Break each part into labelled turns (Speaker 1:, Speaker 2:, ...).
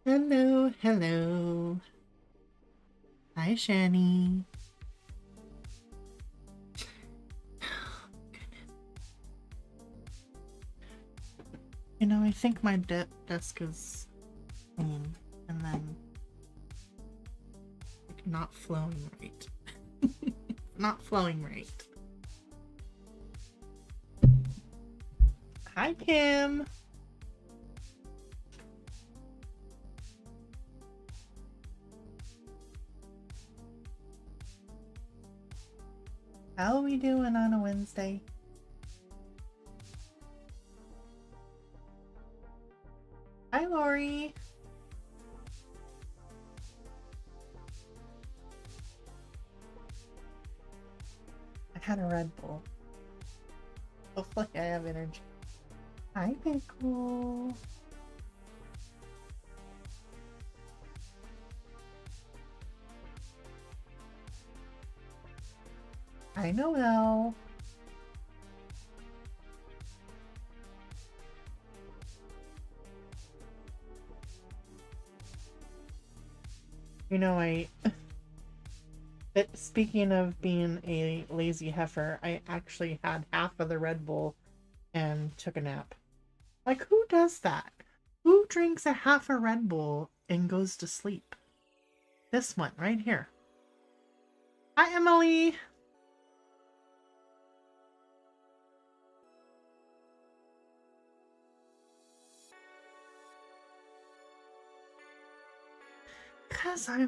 Speaker 1: Hello, hello. Hi, Shani. You know, I think my desk is clean, and then like, not flowing right. Not flowing right. Hi, Kim. How are we doing on a Wednesday? Hi, Lori. I had a Red Bull. Hopefully I have energy. Hi, Pickle. Hi, Noel. You know, speaking of being a lazy heifer, I actually had half of the Red Bull and took a nap. Like, who does that? Who drinks a half a Red Bull and goes to sleep? This one right here. Hi, Emily. Cause I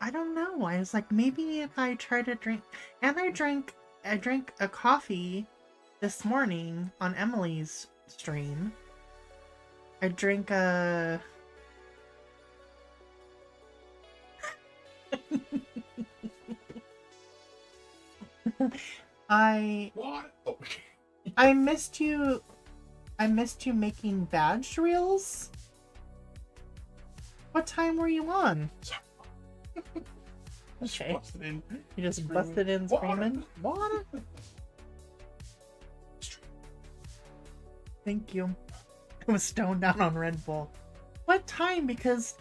Speaker 1: don't know. I was like, maybe if I try to drink, and I drank a coffee this morning on Emily's stream. I drank a.
Speaker 2: What? Oh.
Speaker 1: I missed you. I missed you making badge reels. What time were you on? Okay. You just busted in screaming. Water. Thank you. I was stoned down on Red Bull. What time? Because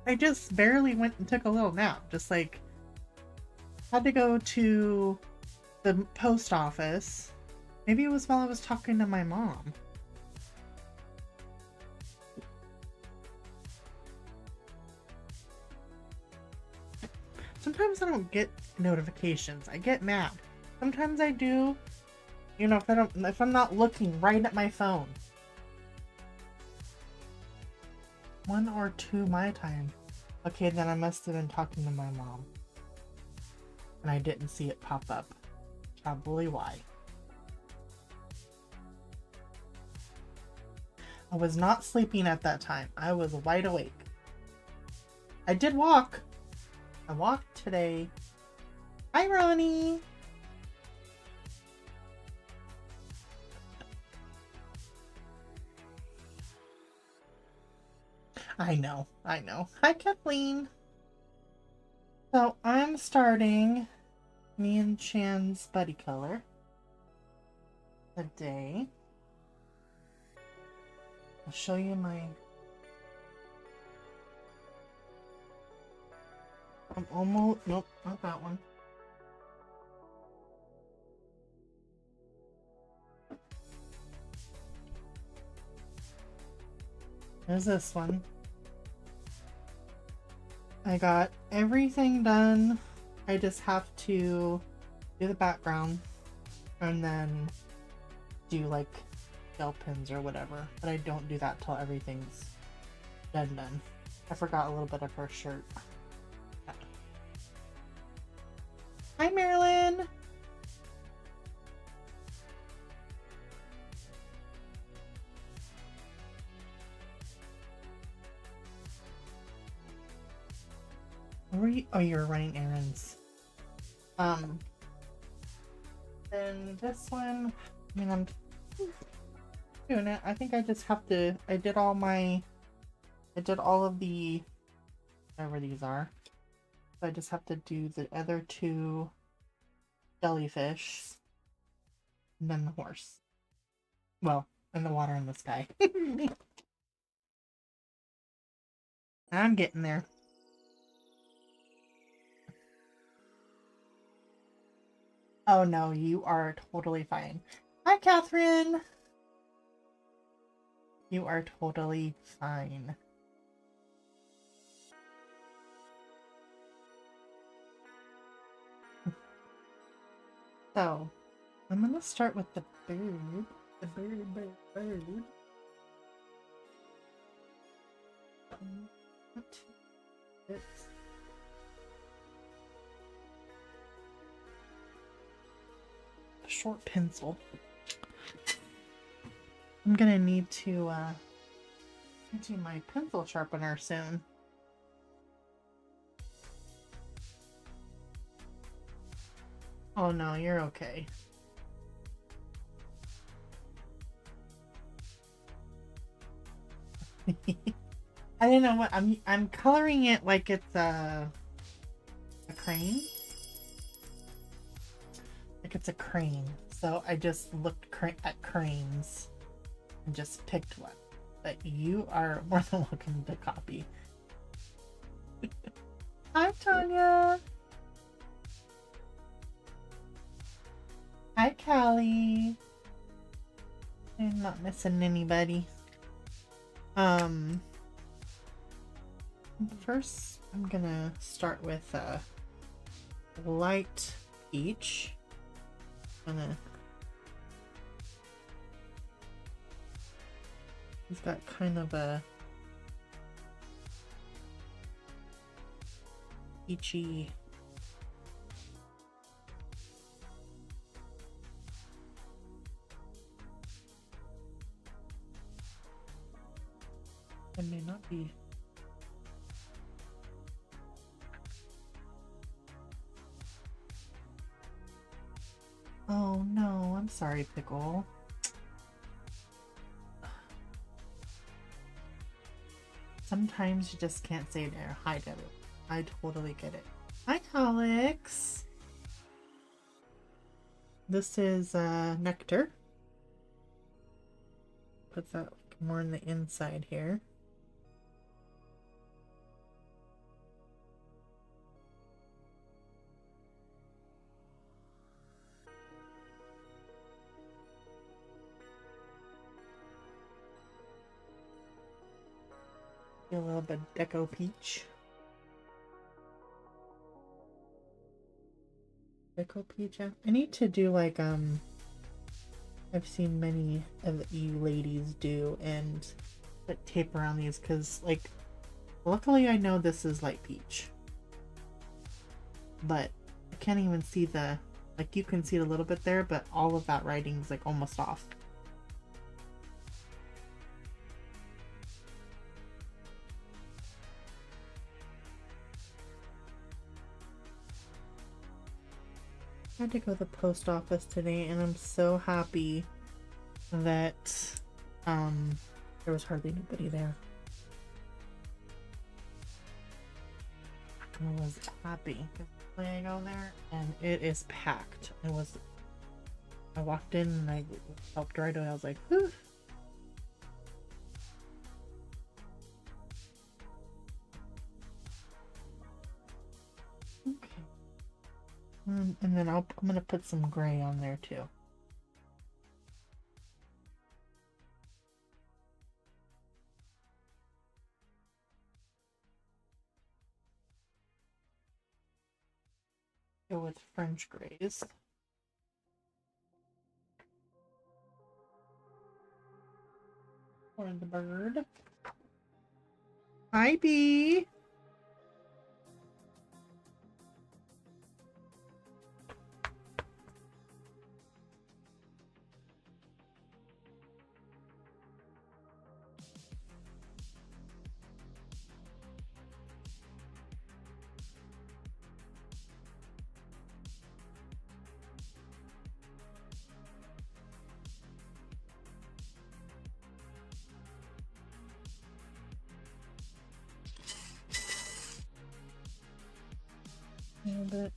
Speaker 1: I just barely went and took a little nap. Just like had to go to the post office. Maybe it was while I was talking to my mom. Sometimes I don't get notifications. I get mad. Sometimes I do. You know, if I'm not looking right at my phone. 1 or 2 my time. Okay, then I must have been talking to my mom. And I didn't see it pop up. Probably why. I was not sleeping at that time. I was wide awake. I did walk. I walked today. Hi, Ronnie. I know. Hi, Kathleen. So I'm starting me and Chan's buddy color today. I'll show you my... I'm almost... Nope, not that one. There's this one. I got everything done. I just have to do the background and then do like gel pins or whatever. But I don't do that till everything's done. I forgot a little bit of her shirt. Hi, Marilyn. Where were you? Oh, you were running errands. Then this one, I mean, I'm doing it. I think I just have to, I did all of the, whatever these are. So I just have to do the other 2 jellyfish. and then the horse. Well, and the water and the sky. I'm getting there. Oh no, you are totally fine. Hi, Catherine. You are totally fine. So, I'm gonna start with the bird. The bird. It's a short pencil. I'm gonna need to empty my pencil sharpener soon. Oh no, you're okay. I don't know what I'm coloring it like it's a crane. Like it's a crane. So I just looked at cranes and just picked one. But you are more than welcome to copy. Hi, Tanya. Hi, Callie. I'm not missing anybody. First, I'm gonna start with light peach. He's got kind of a peachy it may not be. Oh no, I'm sorry, Pickle. Sometimes you just can't say there. Hi, Debbie. I totally get it. Hi, Alex. This is nectar. Put that more on the inside here. A little bit deco peach. Deco peach. I need to do like I've seen many of you ladies do and put tape around these because like luckily I know this is light peach. But I can't even see the like you can see it a little bit there, but all of that writing's like almost off. I had to go to the post office today and I'm so happy that there was hardly anybody there. I was happy because I go there and it is packed. I walked in and I felt right away. I was like, whew. Okay. And then I'm gonna put some gray on there too. Go with French grays. For the bird. Hi, Bee. A little bit.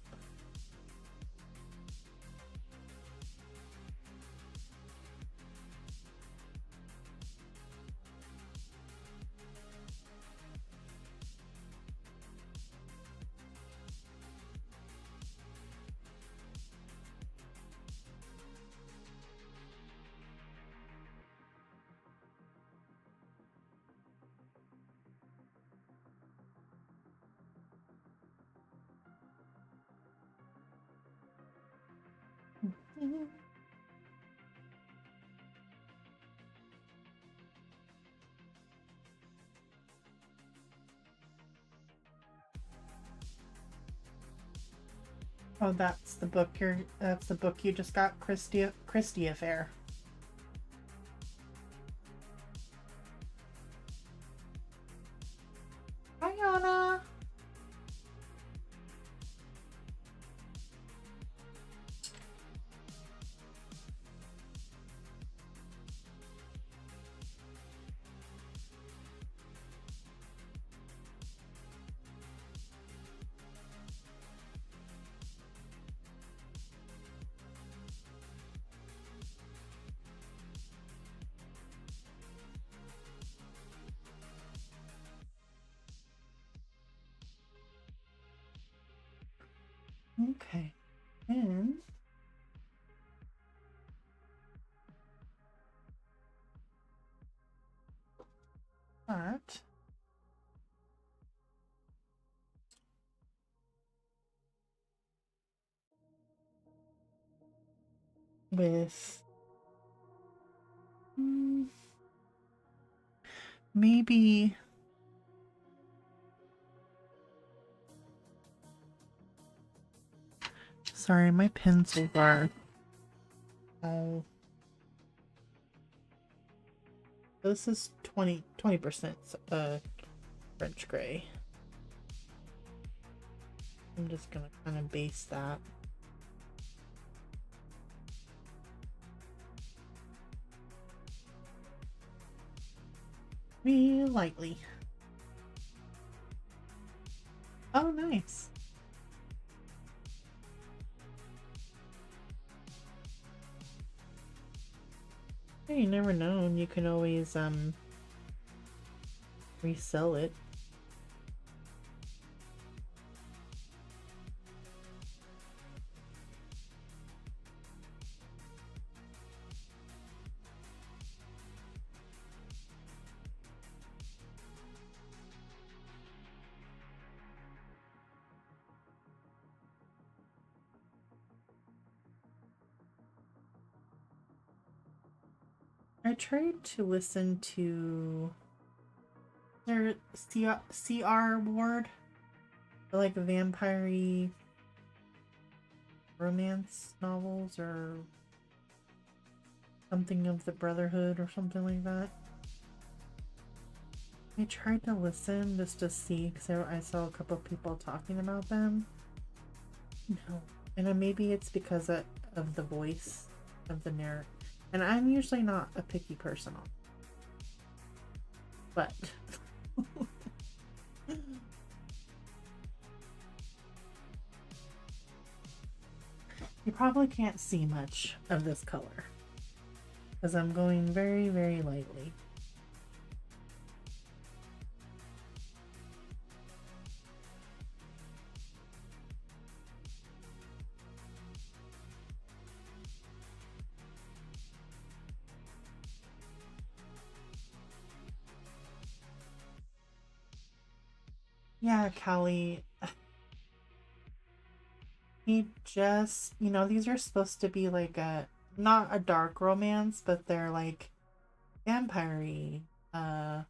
Speaker 1: Oh, that's the book you just got, Christie Affair. Hi, Anna. Okay, and that with maybe sorry, my pencils are this is 20% French gray. I'm just gonna kind of base that. Real lightly. Oh, nice. Hey, you never know. You can always resell it. I tried to listen to their CR ward, like vampire-y romance novels or something of the Brotherhood or something like that. I tried to listen just to see because I saw a couple of people talking about them. No, and maybe it's because of the voice of the narrator. And I'm usually not a picky person, but you probably can't see much of this color because I'm going very, very lightly. Yeah, Callie. He just, these are supposed to be like not a dark romance, but they're like vampire-y, a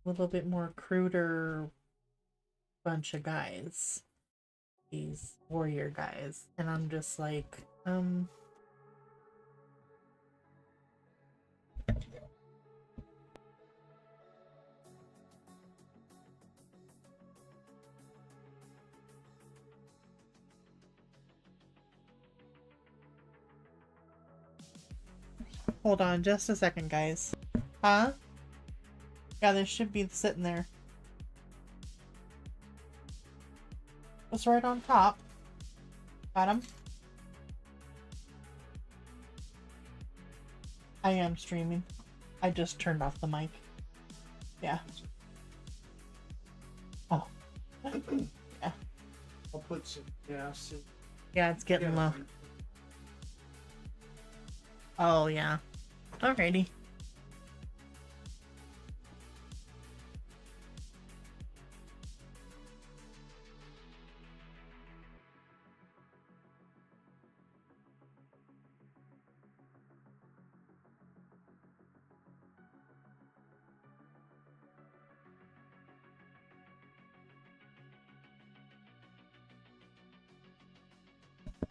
Speaker 1: little bit more cruder bunch of guys. These warrior guys. And I'm just like, hold on just a second, guys. Huh? Yeah, they should be sitting there. It's right on top. Got him. I am streaming. I just turned off the mic. Yeah. Oh. Yeah.
Speaker 2: I'll put some gas in.
Speaker 1: Yeah, it's getting low. Oh, yeah. Alrighty.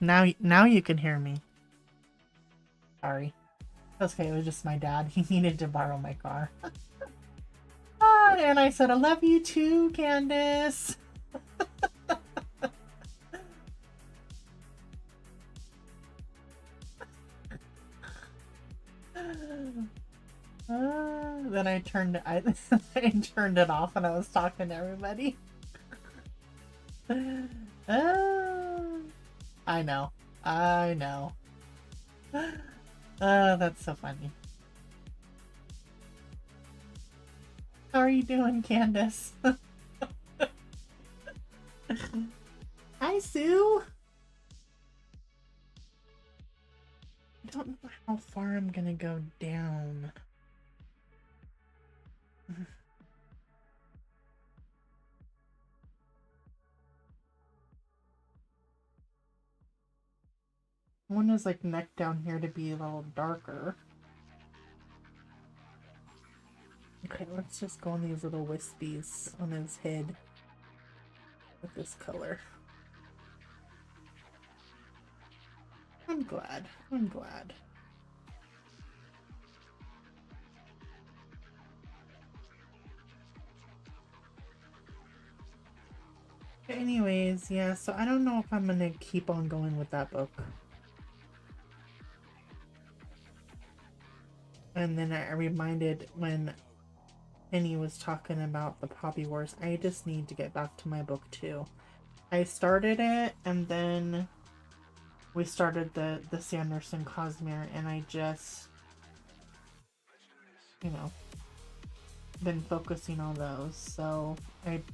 Speaker 1: Now you can hear me. Sorry. Okay, it was just my dad. He needed to borrow my car. And I said, I love you too, Candace. Then I turned I turned it off and I was talking to everybody. I know. I know. That's so funny. How are you doing, Candace? Hi, Sue. I don't know how far I'm gonna go down. One is like neck down here to be a little darker. Okay, let's just go on these little wispies on his head with this color. I'm glad. I'm glad. Anyways, yeah, so I don't know if I'm gonna keep on going with that book. And then I reminded when Penny was talking about the Poppy Wars, I just need to get back to my book too. I started it and then we started the Sanderson Cosmere and I just, you know, been focusing on those. So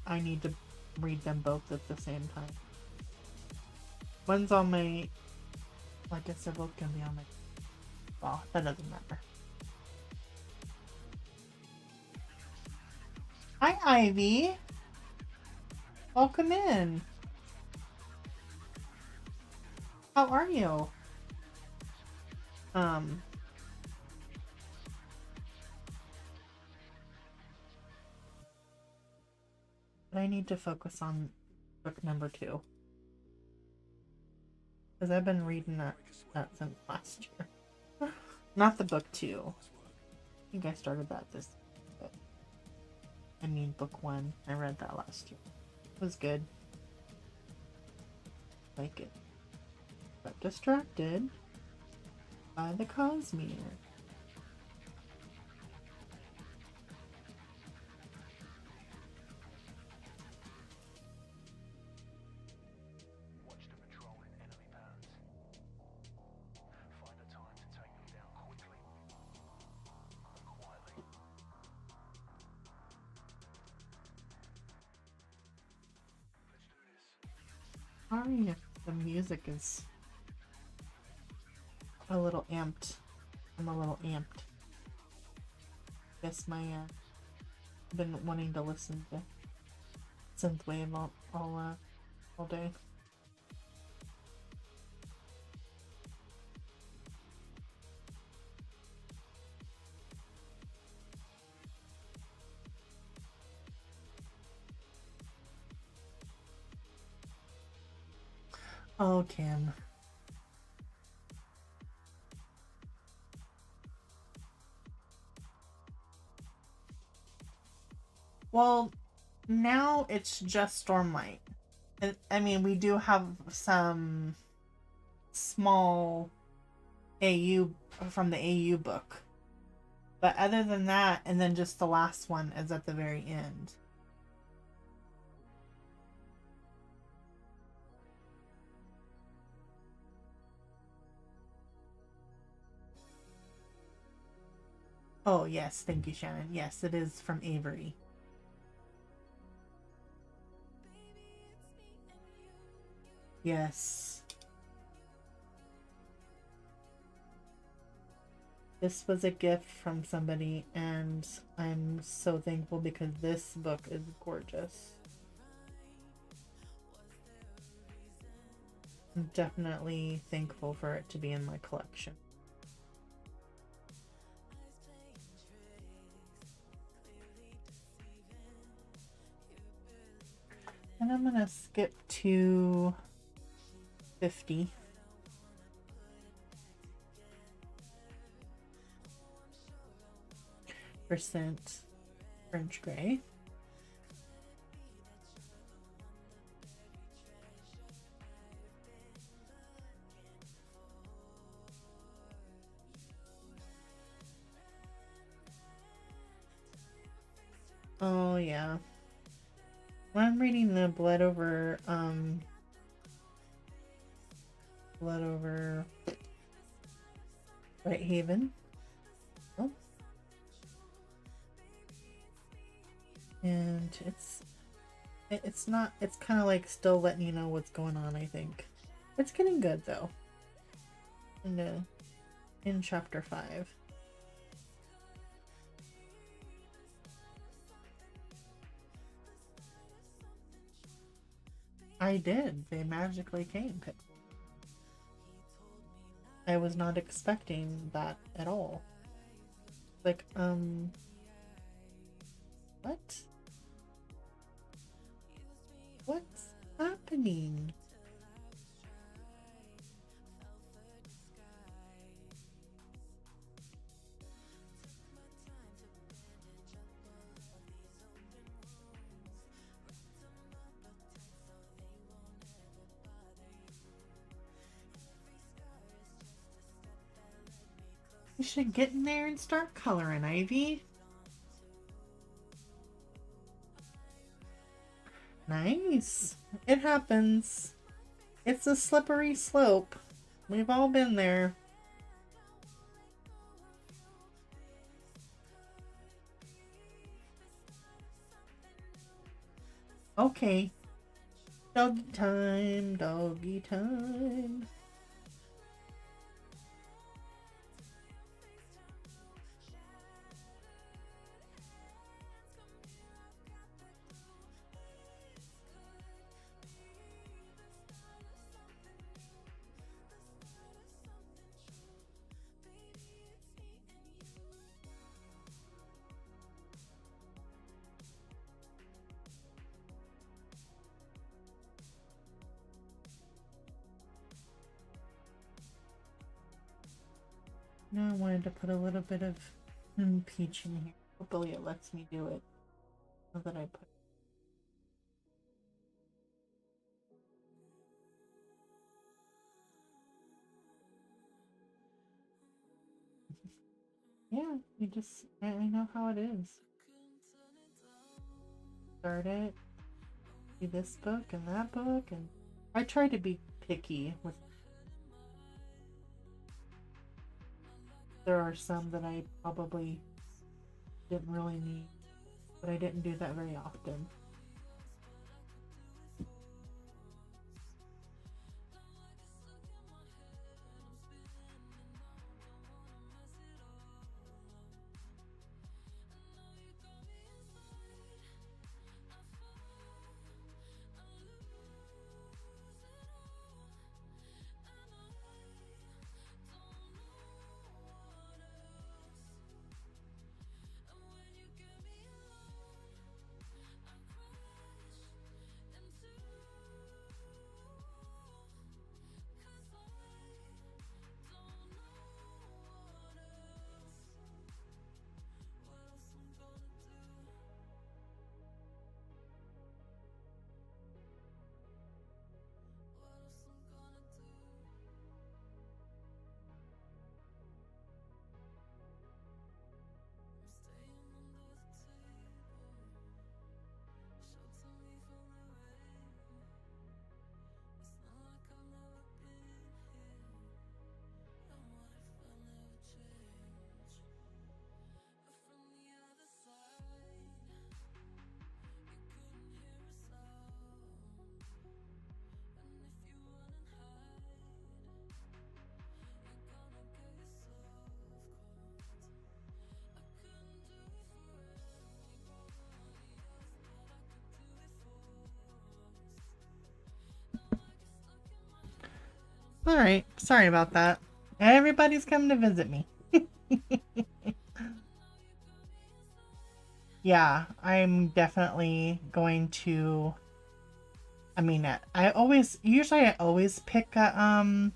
Speaker 1: I need to read them both at the same time. One's on my, I guess they're both gonna be on my, well, that doesn't matter. Hi, Ivy. Welcome in. How are you? But I need to focus on book number 2. Because I've been reading that since last year. Not the book 2. I think I started that this year, but I mean book 1. I read that last year. It was good. Like it. Got distracted by the Cosmere. Sorry if the music is a little amped. I'm a little amped. Guess my I've been wanting to listen to synthwave all day. Oh, Kim. Well, now it's just Stormlight. I mean, we do have some small AU from the AU book. But other than that, and then just the last one is at the very end. Oh, yes. Thank you, Shannon. Yes, it is from Aviary. Yes. This was a gift from somebody, and I'm so thankful because this book is gorgeous. I'm definitely thankful for it to be in my collection. And I'm gonna skip to 50. French gray. Oh yeah. When I'm reading the Blood over Whitehaven. Oh. And it's not, it's kind of like still letting you know what's going on, I think. It's getting good though. In chapter 5. I did. They magically came. I was not expecting that at all. Like, what? What's happening? You should get in there and start coloring, Ivy. Nice. It happens. It's a slippery slope. We've all been there. Okay. Doggy time, doggy time. Now I wanted to put a little bit of peach in here. Hopefully it lets me do it. Now that I put. Yeah, you just, I know how it is. Start it, see this book and that book, and I try to be picky with. There are some that I probably didn't really need, but I didn't do that very often. Alright, sorry about that. Everybody's coming to visit me. Yeah, I'm definitely going to. I mean, I always pick a,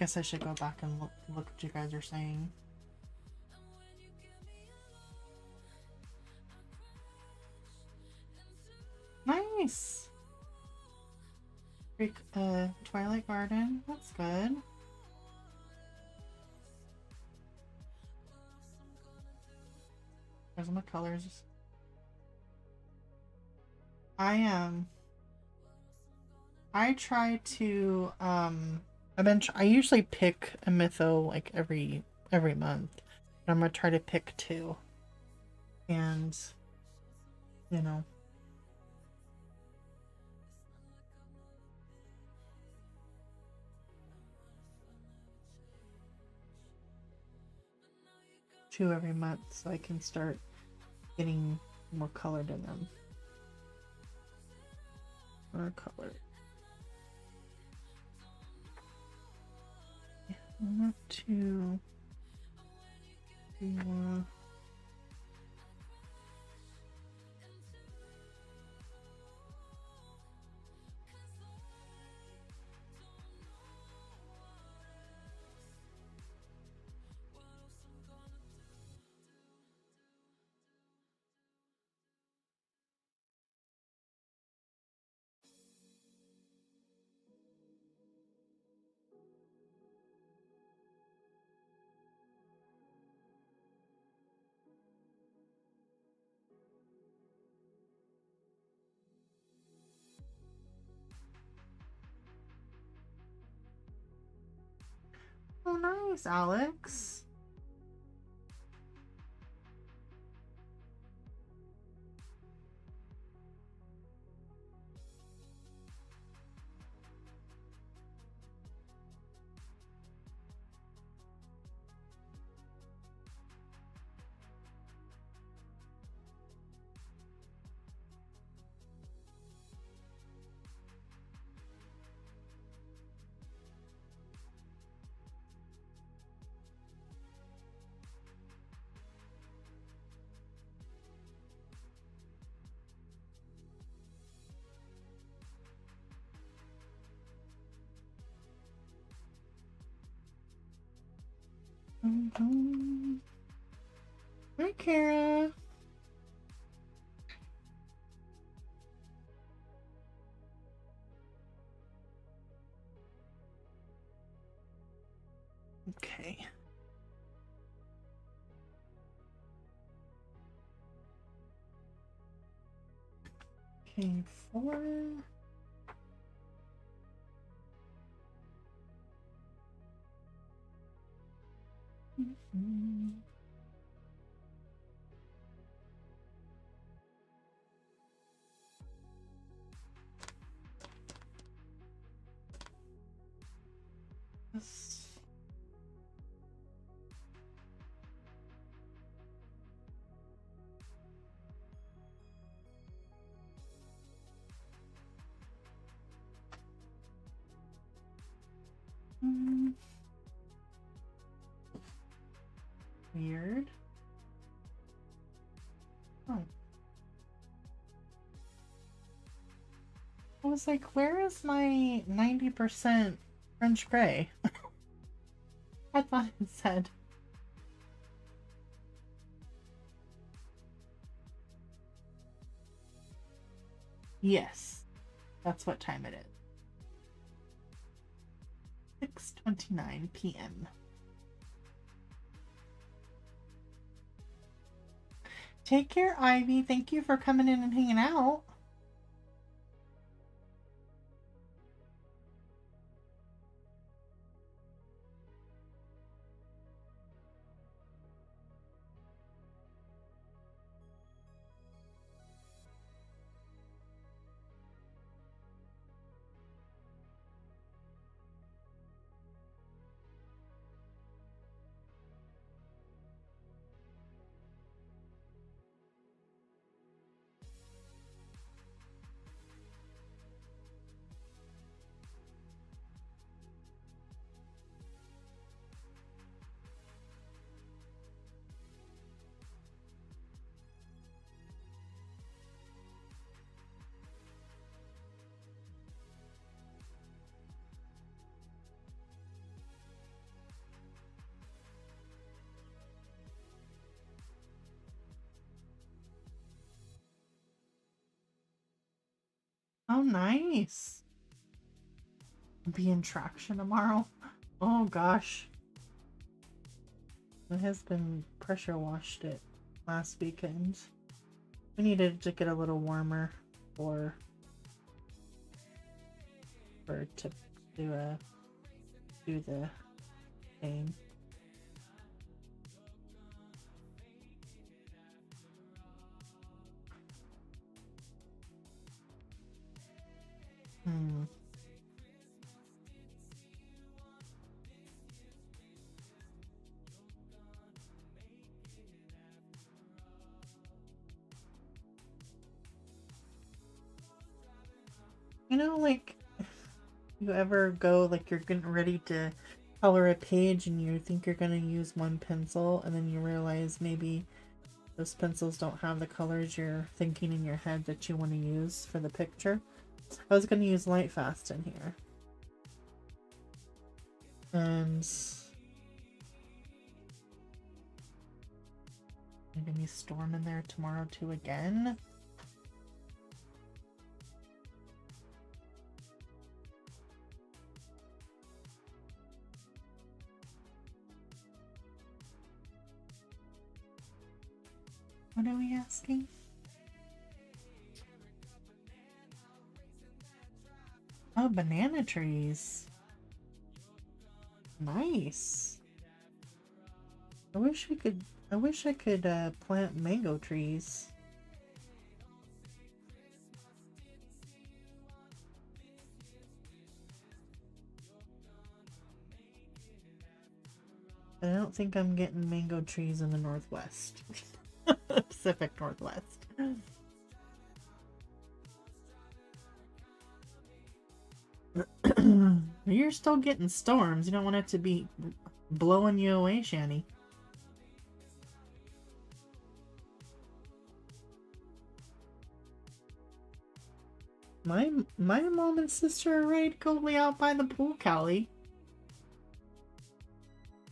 Speaker 1: guess I should go back and look what you guys are saying. nice. Twilight Garden. That's good. There's my colors. I try to I usually pick a mytho like every month. I'm gonna try to pick two. And you know. Two every month so I can start getting more colored in them. More color. Yeah, I want to do Oh, nice, Alex. Hi, Kara. Okay. Okay, 4. Yes. Weird. Oh. I was like, where is my 90% French gray? I thought it said. Yes. That's what time it is. 6:29 p.m. Take care, Ivy. Thank you for coming in and hanging out. nice. Be in traction tomorrow. Oh gosh. My husband pressure washed it last weekend. We needed to get a little warmer for to do the thing. You know, like, you ever go, like, you're getting ready to color a page and you think you're going to use one pencil and then you realize maybe those pencils don't have the colors you're thinking in your head that you want to use for the picture. I was going to use Light Fast in here. And I'm going to use Storm in there tomorrow too again. What are we asking? Oh, banana trees. Nice. I wish I could plant mango trees. I don't think I'm getting mango trees in the Northwest. Pacific Northwest. You're still getting storms. You don't want it to be blowing you away, Shani. My mom and sister are ready to go lay out by the pool, Callie.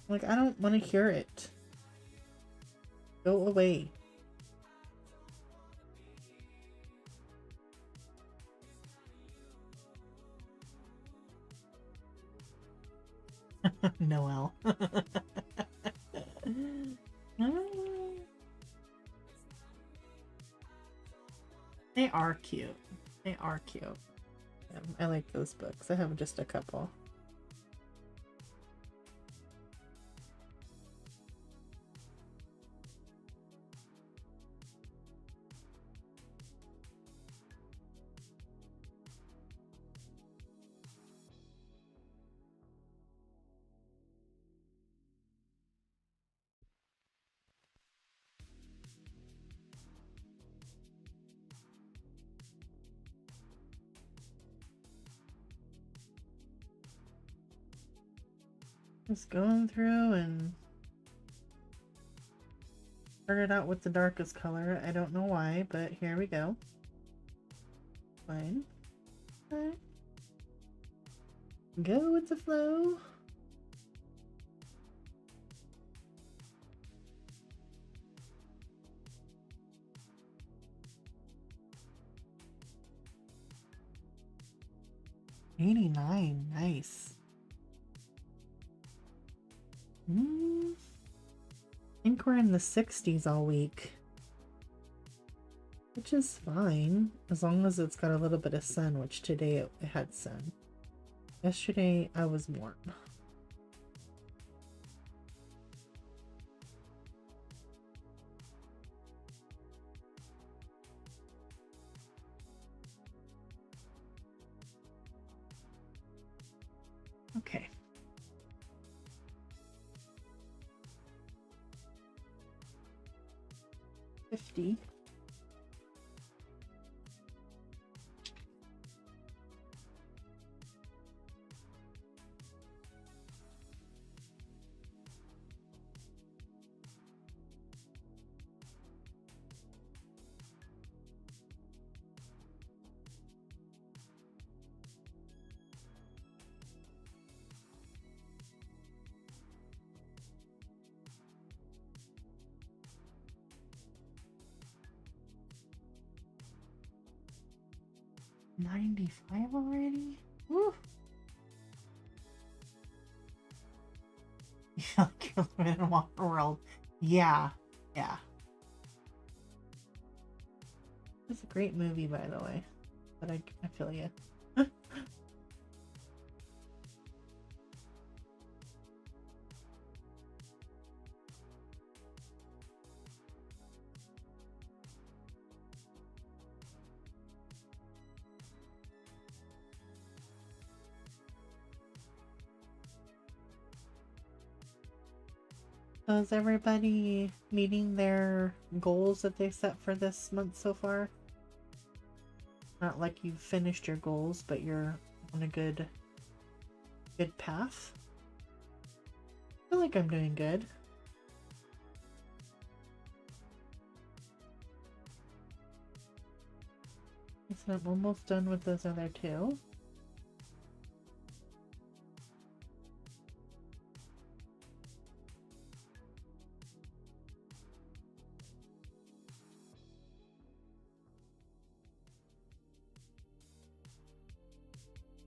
Speaker 1: Like, I don't want to hear it. Go away. Noelle. They are cute. They are cute. I like those books. I have just a couple. Just going through and started out with the darkest color. I don't know why, but here we go. Fine. Okay. Go with the flow. $89, nice. I think we're in the 60s all week, which is fine as long as it's got a little bit of sun, which today it had sun. Yesterday I was warm. Okay. $50. 95 already? Woo! You feel like you're living in a water world. Yeah, yeah. It's a great movie, by the way. But I feel you. So is everybody meeting their goals that they set for this month so far? Not like you've finished your goals, but you're on a good path. I feel like I'm doing good. So I'm almost done with those other two.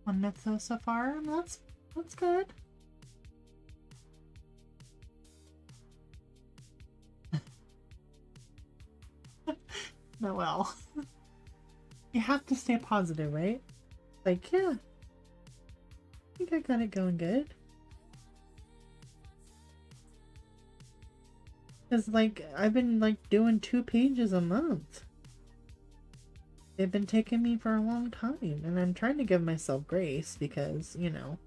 Speaker 1: One mytho so far, and that's good. No, well. You have to stay positive, right? Like, yeah. I think I got it going good. Cause like, I've been like doing 2 pages a month. They've been taking me for a long time, and I'm trying to give myself grace because, you know.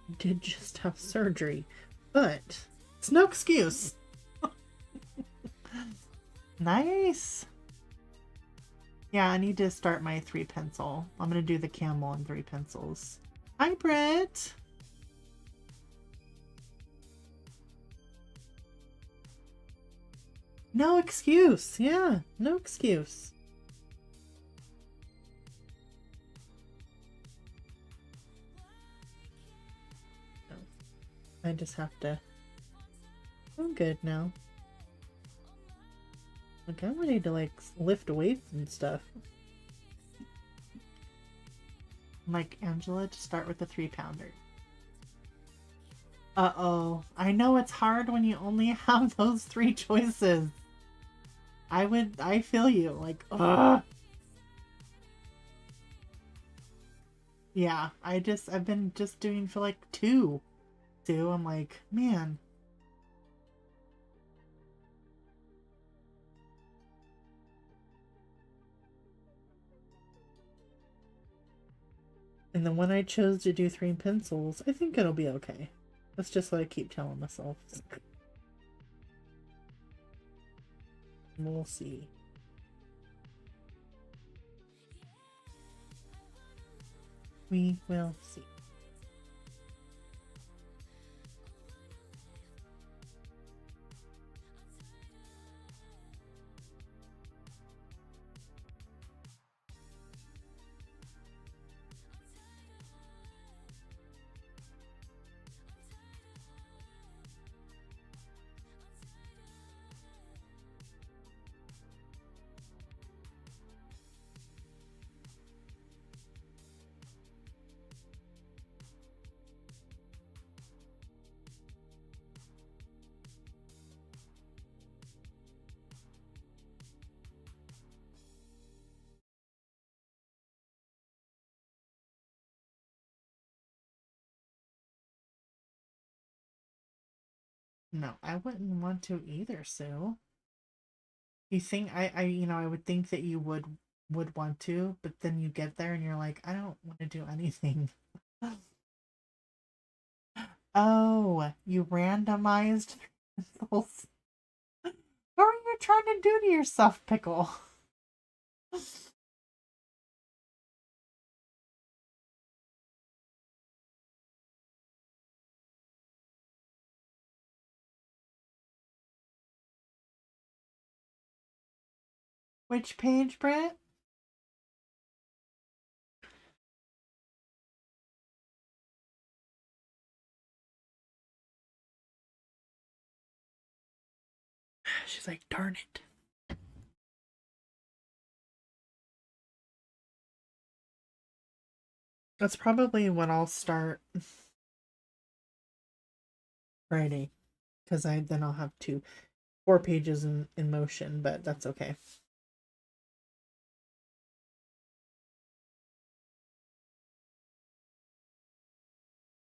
Speaker 1: I did just have surgery, but it's no excuse. Nice. Yeah, I need to start my 3 pencil. I'm gonna do the camel and 3 pencils. Hi, Brett. No excuse. Yeah, no excuse. I just have to. I'm good now. Like, I'm ready to like lift weights and stuff. I'm like, Angela, to start with the 3-pounder. Uh-oh. I know it's hard when you only have those 3 choices. I feel you. Like, ugh. Yeah, I've been just doing for like 2. So I'm like, man. And the one I chose to do 3 pencils, I think it'll be okay. That's just what I keep telling myself. We'll see. We will see. No, I wouldn't want to either, Sue. You think I would think that you would want to, but then you get there and you're like, I don't want to do anything. Oh, you randomized pencils. What were you trying to do to yourself, Pickle? Which page, Brett? She's like, darn it. That's probably when I'll start Friday. Because then I'll have 4 pages in motion, but that's okay.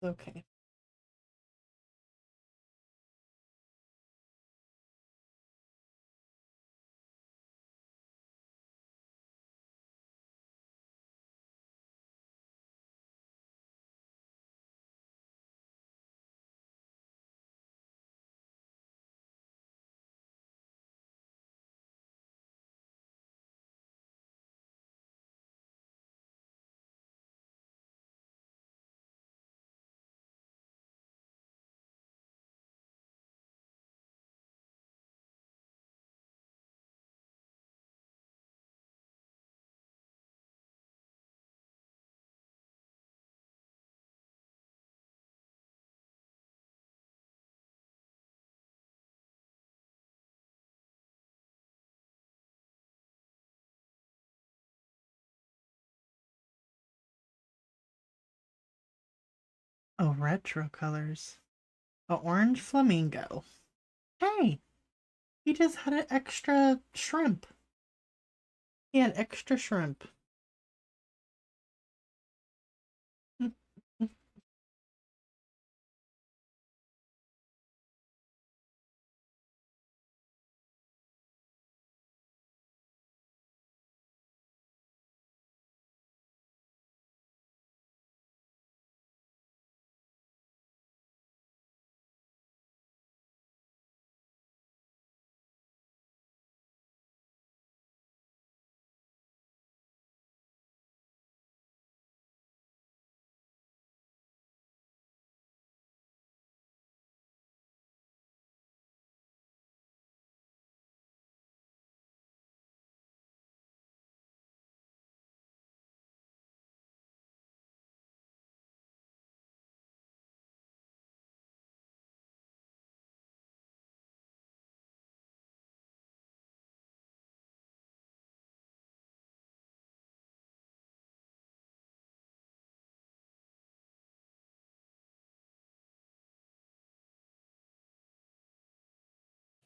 Speaker 1: Okay. Oh, retro colors. A orange flamingo. Hey, he just had an extra shrimp. He had extra shrimp.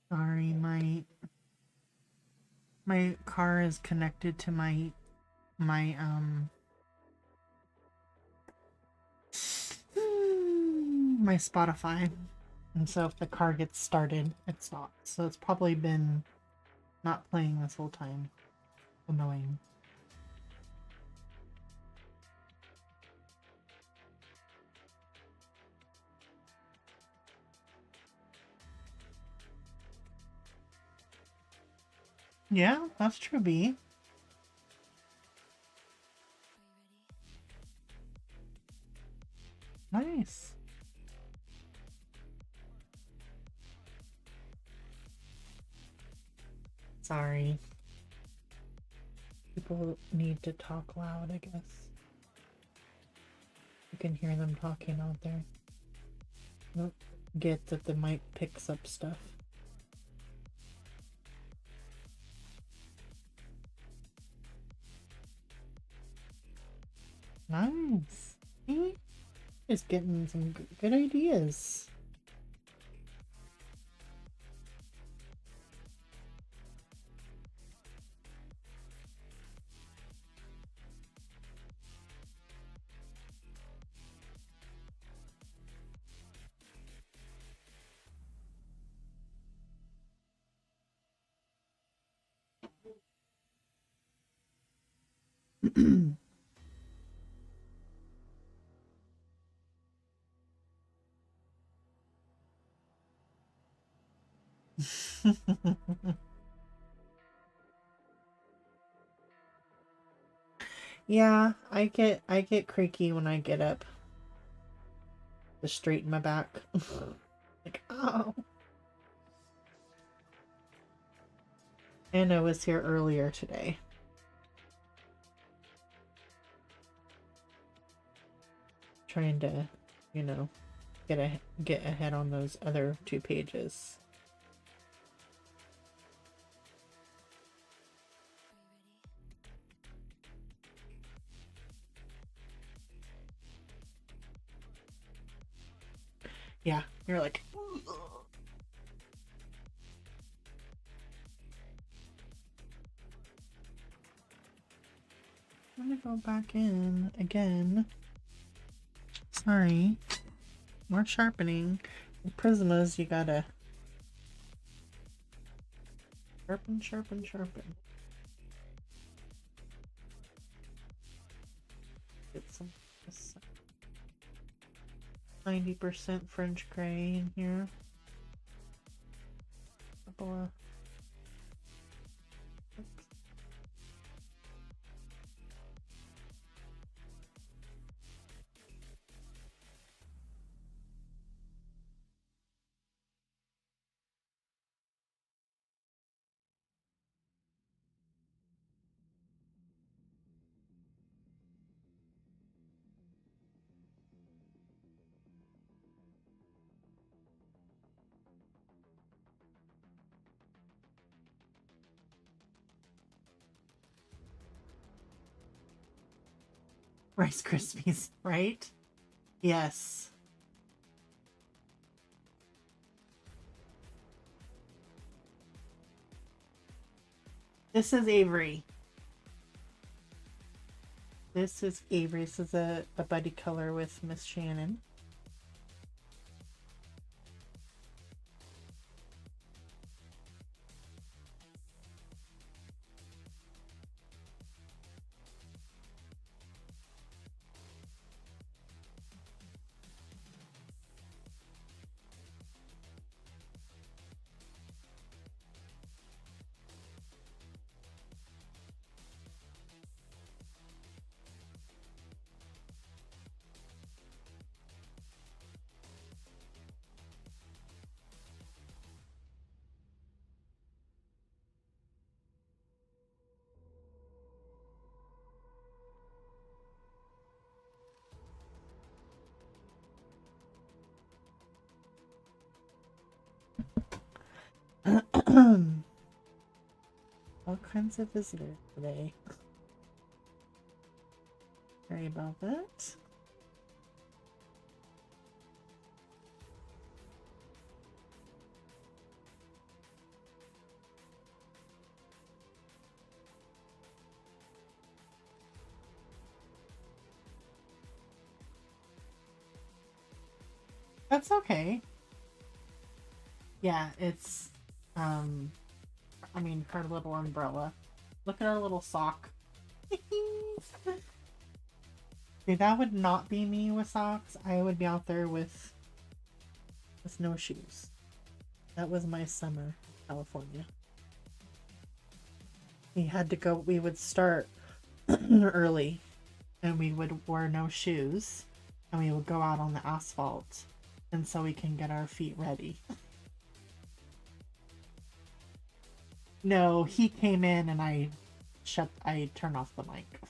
Speaker 1: Sorry, my car is connected to my my Spotify. And so if the car gets started, it stops. So it's probably been not playing this whole time. Annoying. Yeah, that's true, B. Nice. Sorry. People need to talk loud, I guess. You can hear them talking out there. Don't get that the mic picks up stuff. Nice. See? Just getting some good ideas. Yeah, I get creaky when I get up. To straighten my back. Like, oh. Anna was here earlier today. Trying to, you know, get ahead on those other 2 pages. Yeah, you're like, I'm gonna go back in again. Sorry. More sharpening. With Prismas, you gotta sharpen, sharpen, sharpen. Get some 90% French gray in here. Couple of Rice Krispies, right? Yes. This is Aviary. This is Aviary. This is a buddy color with Miss Shannon. All kinds of visitors today. Sorry about that. That's okay. Yeah, it's I mean, her little umbrella. Look at our little sock. Dude, that would not be me with socks. I would be out there with no shoes. That was my summer in California. We would start early and we would wear no shoes and we would go out on the asphalt and so we can get our feet ready. No, he came in and I turned off the mic.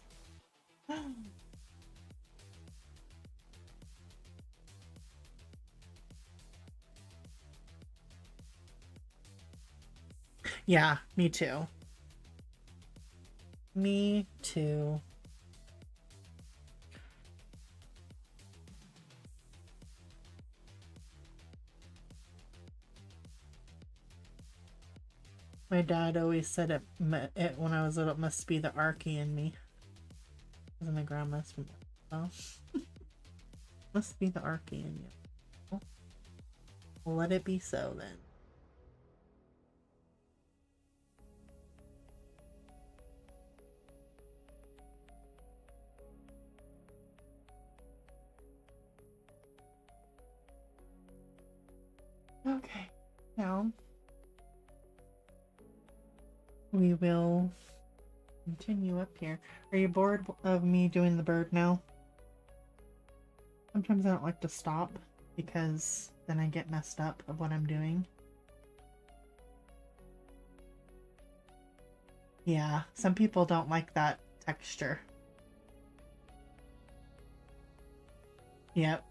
Speaker 1: Yeah, me too. Me too. My dad always said it when I was little, it must be the Archie in me. Because my grandma's from well, must be the Archie in you. Well, let it be so then. Okay, now we will continue up here. Are you bored of me doing the bird now? Sometimes I don't like to stop because then I get messed up of what I'm doing. Yeah, some people don't like that texture. Yep.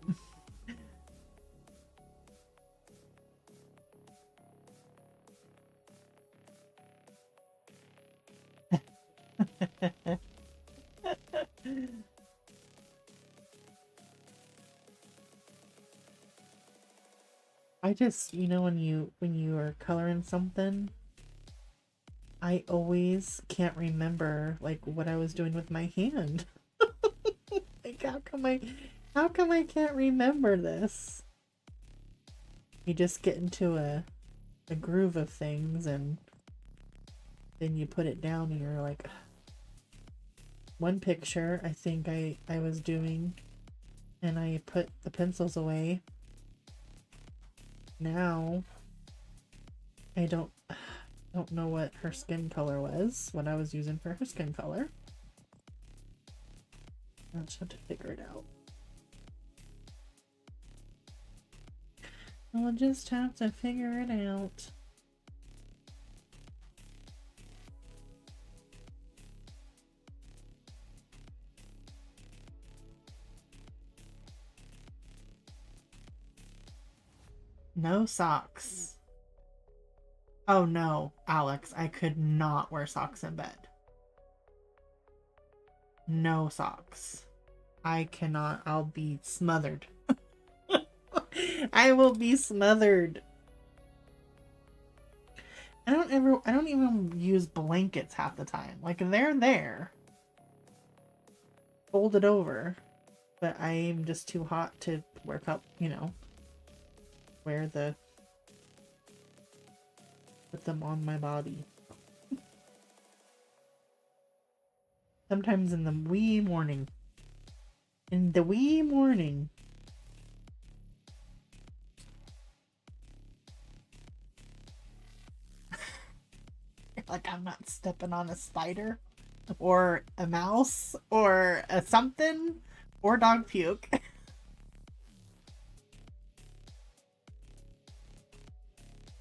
Speaker 1: I just, when you are coloring something, I always can't remember like what I was doing with my hand. Like how come I can't remember this? You just get into a groove of things and then you put it down and you're like, one picture I think I was doing and I put the pencils away. Now I don't know what her skin color was, what I was using for her skin color. I just have to figure it out. I'll just have to figure it out. No socks. Oh no, Alex, I could not wear socks in bed. No socks. I cannot. I'll be smothered. I will be smothered. I don't even use blankets half the time. Like they're there. Folded over. But I'm just too hot to work up, wear put them on my body. Sometimes in the wee morning. In the wee morning. Like I'm not stepping on a spider or a mouse or a something or dog puke.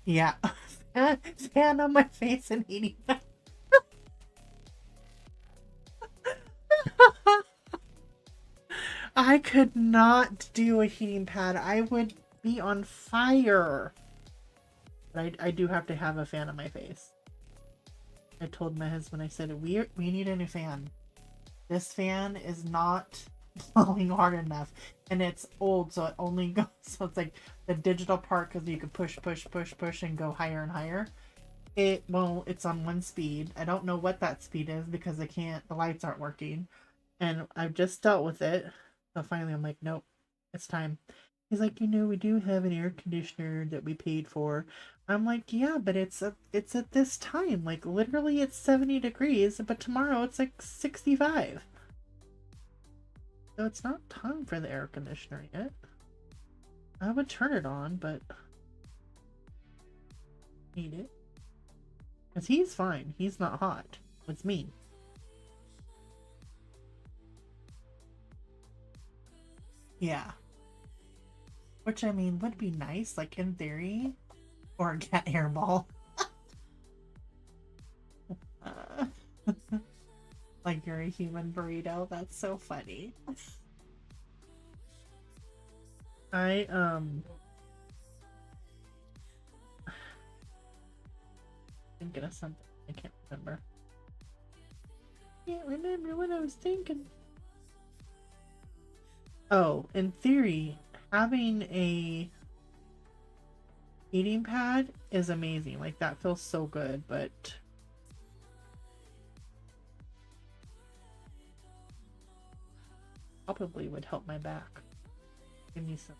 Speaker 1: Yeah. Fan on my face and eating. I could not do a heating pad. I would be on fire. But I do have to have a fan on my face. I told my husband, I said, we need a new fan. This fan is not blowing hard enough. And it's old, so it only goes, so it's like the digital part, because you could push and go higher and higher. It's on one speed. I don't know what that speed is because the lights aren't working. And I've just dealt with it. So finally I'm like, nope, it's time. He's like, we do have an air conditioner that we paid for. I'm like, yeah, but it's at this time. Like literally it's 70 degrees, but tomorrow it's like 65. So it's not time for the air conditioner yet. I would turn it on, but need it. Because he's fine. He's not hot. It's me. Yeah. Which, I mean, would be nice, like, in theory. Or a cat hairball. Like you're a human burrito. That's so funny. Thinking of something. I can't remember. Can't remember what I was thinking. Oh, in theory, having a heating pad is amazing. Like that feels so good, but probably would help my back. Give me some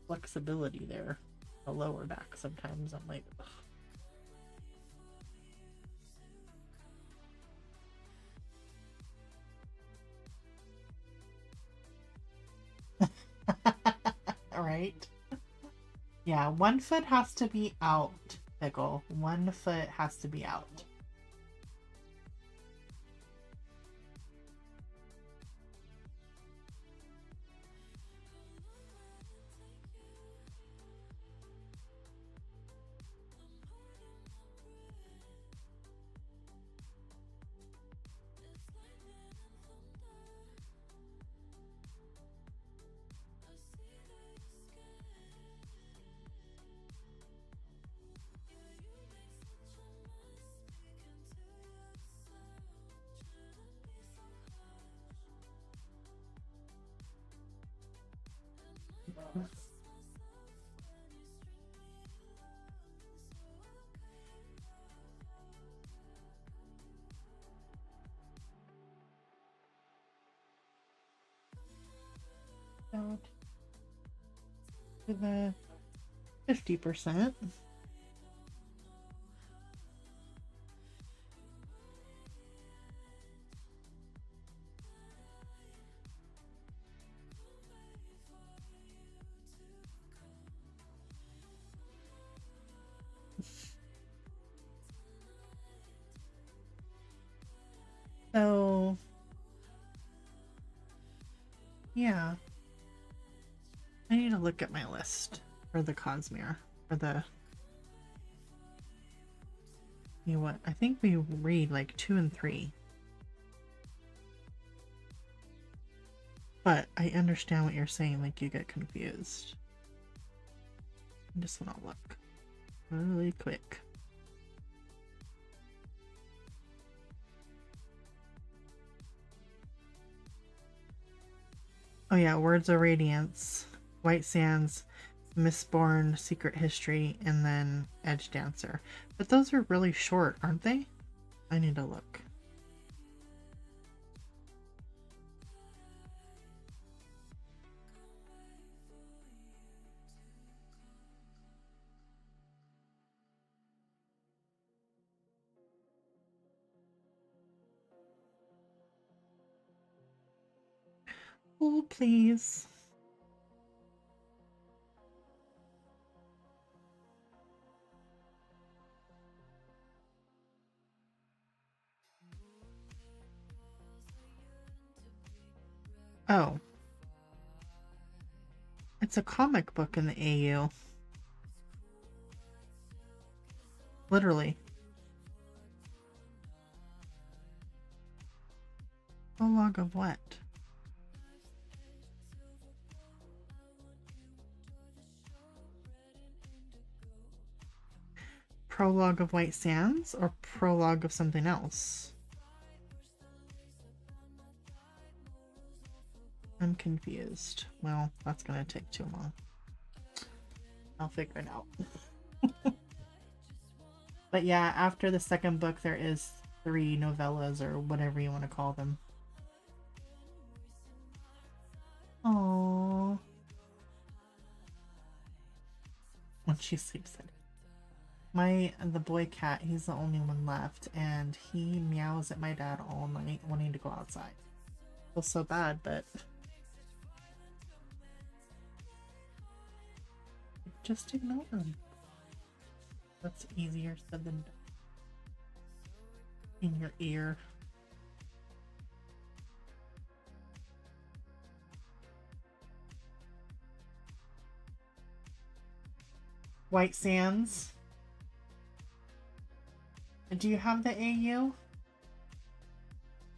Speaker 1: flexibility there. The lower back sometimes I'm like, right? Yeah, 1 foot has to be out, Pickle. 1 foot has to be out. to the 50%. So, yeah. I need to look at my list for the Cosmere. For the... You know what? I think we read like 2 and 3. But I understand what you're saying, like you get confused. I just want to look really quick. Oh yeah, Words of Radiance, White Sands, Mistborn, Secret History, and then Edge Dancer. But those are really short, aren't they? I need to look. Oh, please. Oh. It's a comic book in the AU. Literally. Prologue of what? Prologue of White Sands or prologue of something else? I'm confused. Well, that's gonna take too long. I'll figure it out. But yeah, after the second book, there is 3 novellas or whatever you want to call them. Aww. When she sleeps in. The boy cat, he's the only one left, and he meows at my dad all night wanting to go outside. Feels so bad, but just ignore him. That's easier said than done. In your ear. White Sands. Do you have the AU?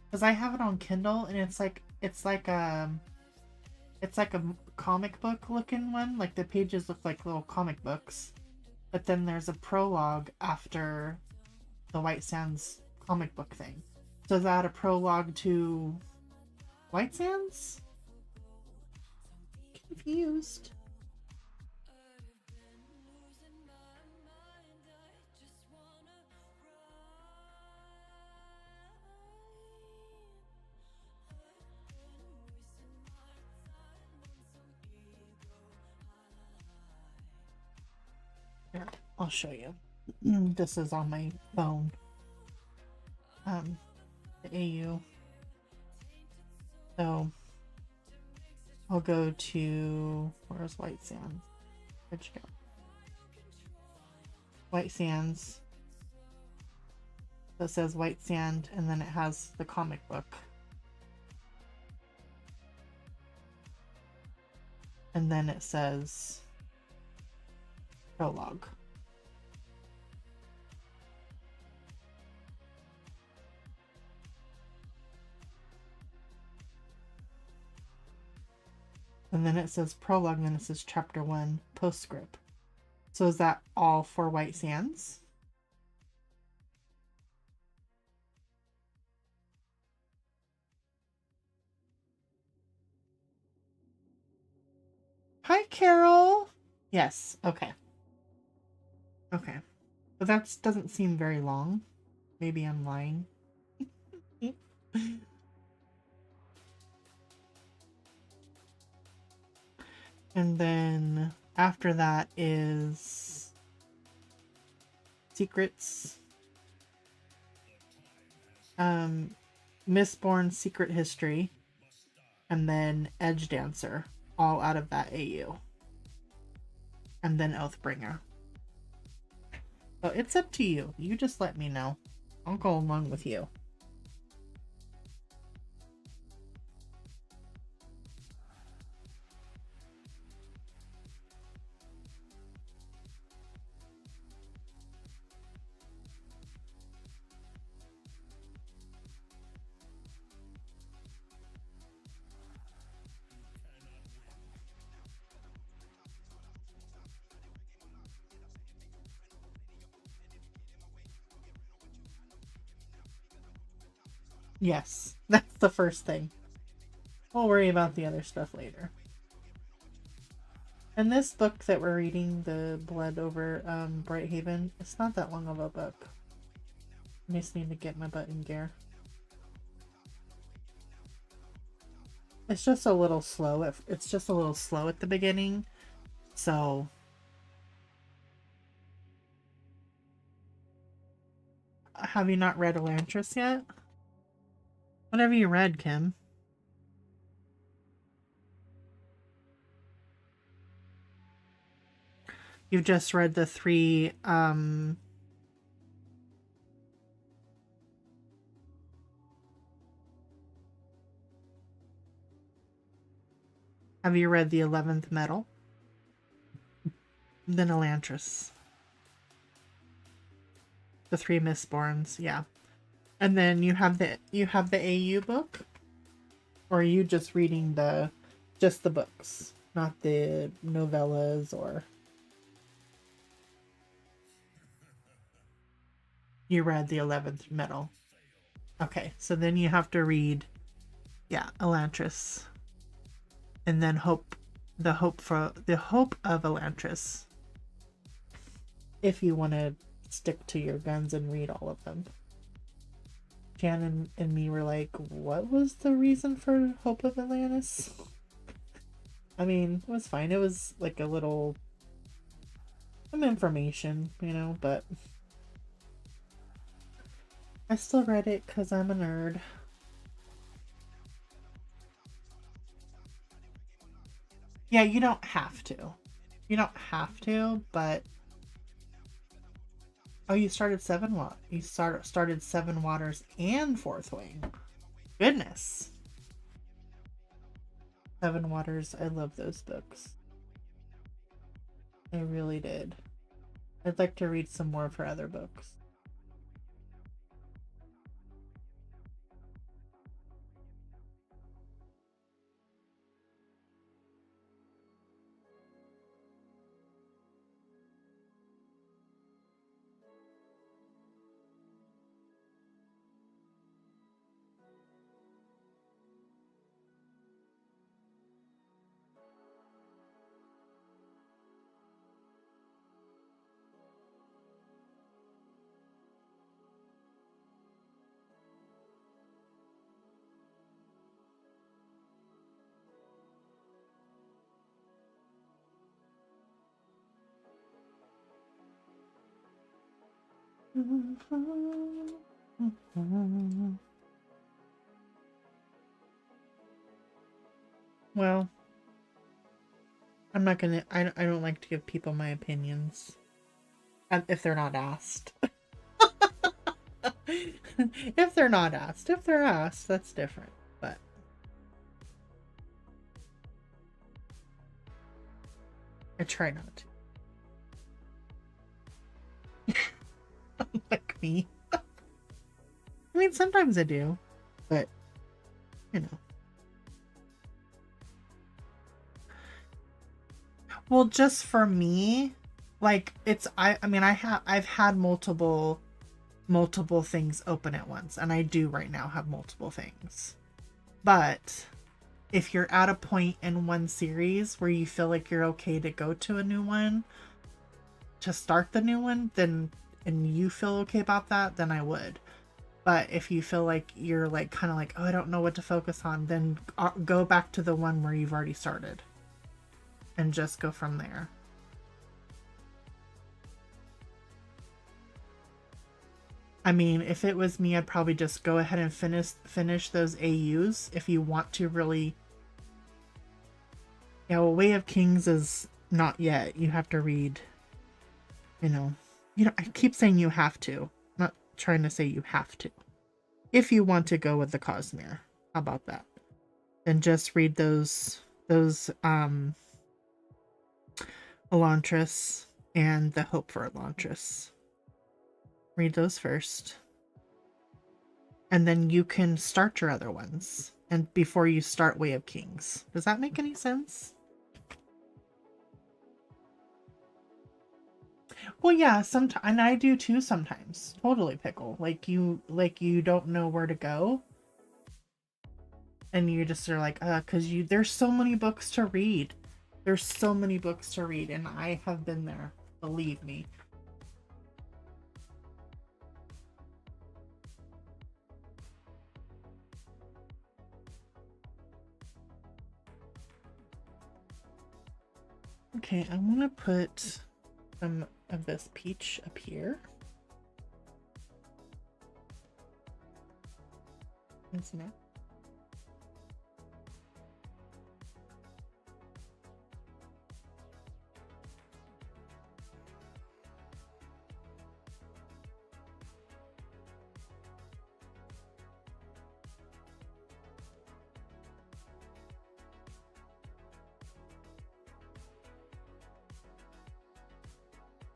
Speaker 1: Because I have it on Kindle, and it's like a comic book looking one. Like the pages look like little comic books, but then there's a prologue after the White Sands comic book thing. So is that a prologue to White Sands? Confused. Here, I'll show you. This is on my phone. The AU. So I'll go to, where's White Sands? Where'd you go? White Sands. So it says White Sand, and then it has the comic book. And then it says prologue. And then it says prologue, and then it says chapter 1 postscript. So is that all for White Sands? Hi, Carol. Yes. Okay. Okay. But that doesn't seem very long. Maybe I'm lying. And then After that is Secrets, Mistborn Secret History, and then Edge Dancer, all out of that AU. And then Oathbringer. So it's up to you. You just let me know. I'll go along with you. Yes, that's the first thing. We'll worry about the other stuff later. And this book that we're reading, The Blood Over Brighthaven, it's not that long of a book. I just need to get my butt in gear. It's just a little slow. It's just a little slow at the beginning. So have you not read Elantris yet? What have you read, Kim? You've just read the 3 have you read the 11th Metal? Then Elantris. The 3 Mistborns, yeah. And then you have the AU book? Or are you just reading just the books, not the novellas or... You read the 11th Metal. Okay, so then you have to read, yeah, Elantris. And then the hope of Elantris. If you want to stick to your guns and read all of them. Jan and me were like, what was the reason for Hope of Atlantis? I mean, it was fine. It was like a little... some information, you know, but... I still read it because I'm a nerd. Yeah, you don't have to. You don't have to, but... Oh, you started You started Seven Waters and Fourth Wing. Goodness. Seven Waters, I love those books. I really did. I'd like to read some more of her other books. Well, I'm not gonna... I don't like to give people my opinions. If they're not asked. If they're not asked. If they're asked, that's different. But... I try not to. Like me. I mean, sometimes I do. But, you know. Well, just for me, like, it's... I mean, I've had multiple things open at once, and I do right now have multiple things. But if you're at a point in one series where you feel like you're okay to go to a new one, to start the new one, then, and you feel okay about that, then I would. But if you feel like you're like kind of like, oh, I don't know what to focus on, then go back to the one where you've already started and just go from there. I mean, if it was me, I'd probably just go ahead and finish those AUs if you want to really. Yeah, well, Way of Kings is not yet. You have to read, I keep saying you have to. I'm not trying to say you have to. If you want to go with the Cosmere, how about that? Then just read those Elantris and the Hope for Elantris. Read those first. And then you can start your other ones. And before you start Way of Kings. Does that make any sense? Well, yeah, sometimes, and I do too sometimes. Totally, Pickle. Like you don't know where to go. And you just are like, because there's so many books to read. There's so many books to read, and I have been there. Believe me. Okay, I'm gonna put some of this peach up here. Isn't it?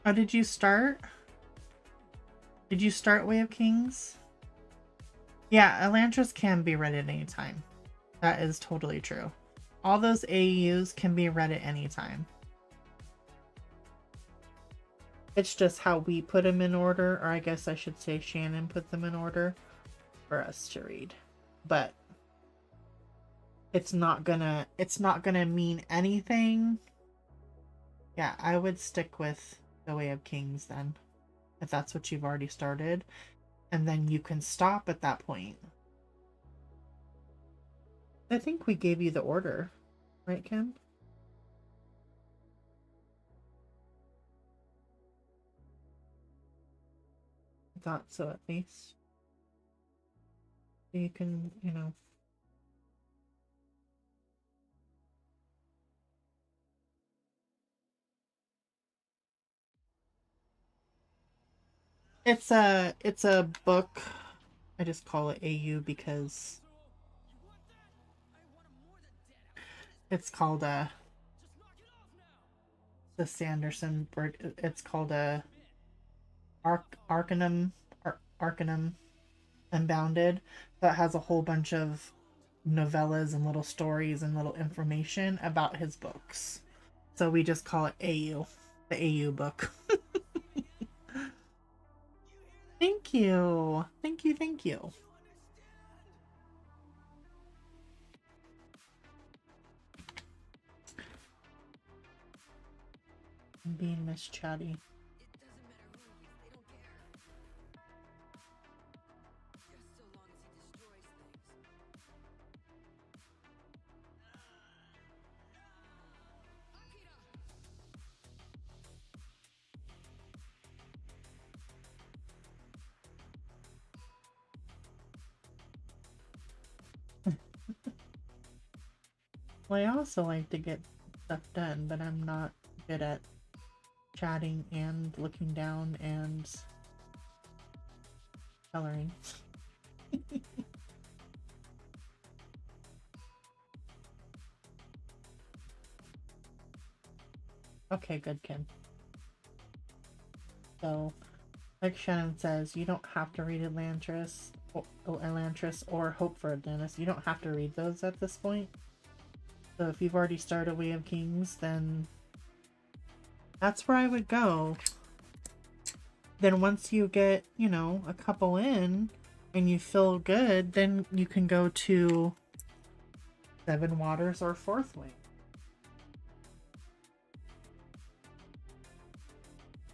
Speaker 1: Oh, did you start? Did you start Way of Kings? Yeah, Elantris can be read at any time. That is totally true. All those AUs can be read at any time. It's just how we put them in order, or I guess I should say Shannon put them in order for us to read. But it's not gonna mean anything. Yeah, I would stick with the Way of Kings then, if that's what you've already started, and then you can stop at that point. I think we gave you the order, right, Kim? I thought so, at least. You can, It's a book. I just call it AU because it's called the Sanderson bird. It's called a Arcanum Unbounded. That has a whole bunch of novellas and little stories and little information about his books. So we just call it AU, the AU book. Thank you. Thank you. Thank you. I'm being Miss Chatty. Well, I also like to get stuff done, but I'm not good at chatting and looking down and coloring. Okay, good, Kim. So, like Shannon says, you don't have to read Elantris or Hope for Atlantis. You don't have to read those at this point. So if you've already started Way of Kings, then that's where I would go. Then once you get, a couple in and you feel good, then you can go to Seven Waters or Fourth Wing.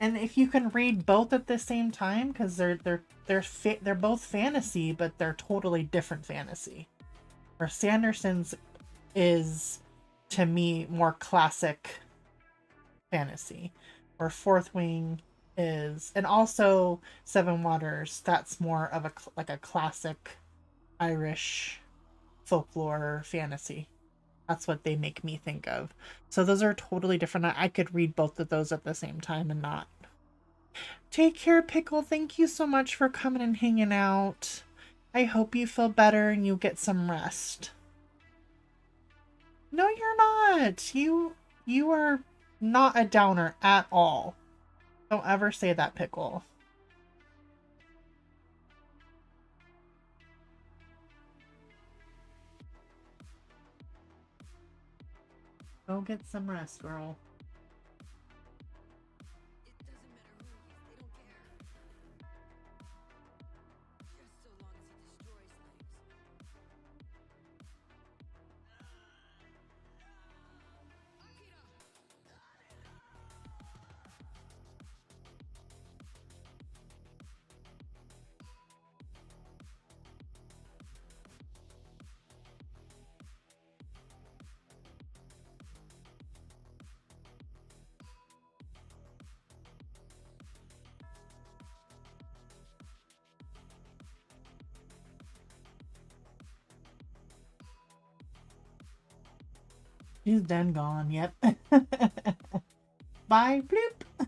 Speaker 1: And if you can read both at the same time, because they're both fantasy, but they're totally different fantasy. Where Sanderson's is, to me, more classic fantasy, or Fourth Wing is, and also Seven Waters. That's more of a like a classic Irish folklore fantasy. That's what they make me think of. So those are totally different. I could read both of those at the same time and not. Take care, Pickle. Thank you so much for coming and hanging out. I hope you feel better and you get some rest. No, you're not. You are not a downer at all. Don't ever say that, Pickle. Go get some rest, girl. She's done gone. Yep. Bye. Bloop.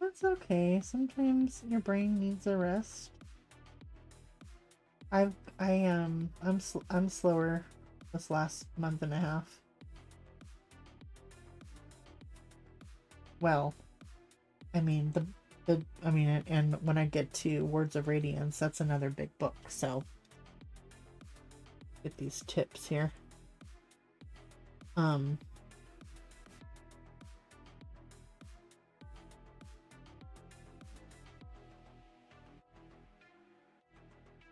Speaker 1: That's okay. Sometimes your brain needs a rest. I'm slower this last month and a half. Well, I mean and when I get to Words of Radiance, that's another big book. So get these tips here. So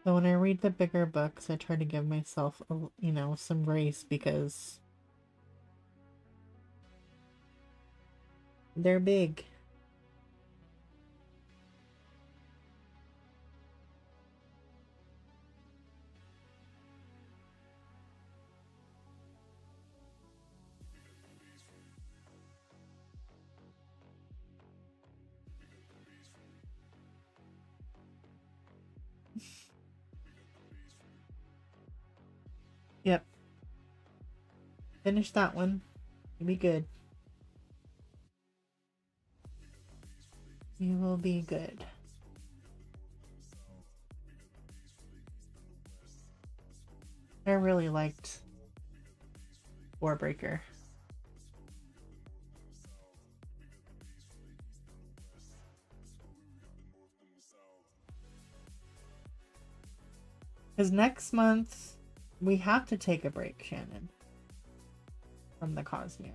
Speaker 1: when I read the bigger books, I try to give myself, some grace because they're big. Yep. Finish that one. You'll be good. You will be good. I really liked Warbreaker. Because next month, we have to take a break, Shannon, from the Cosmere.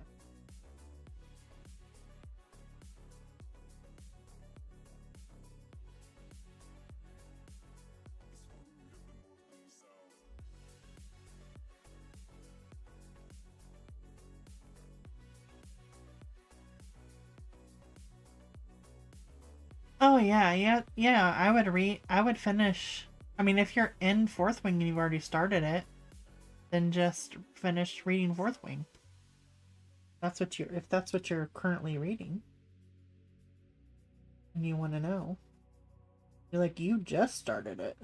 Speaker 1: Oh yeah. I would finish. I mean, if you're in Fourth Wing and you've already started it, then just finish reading Fourth Wing. If that's what you're currently reading, and you want to know, you're like, you just started it.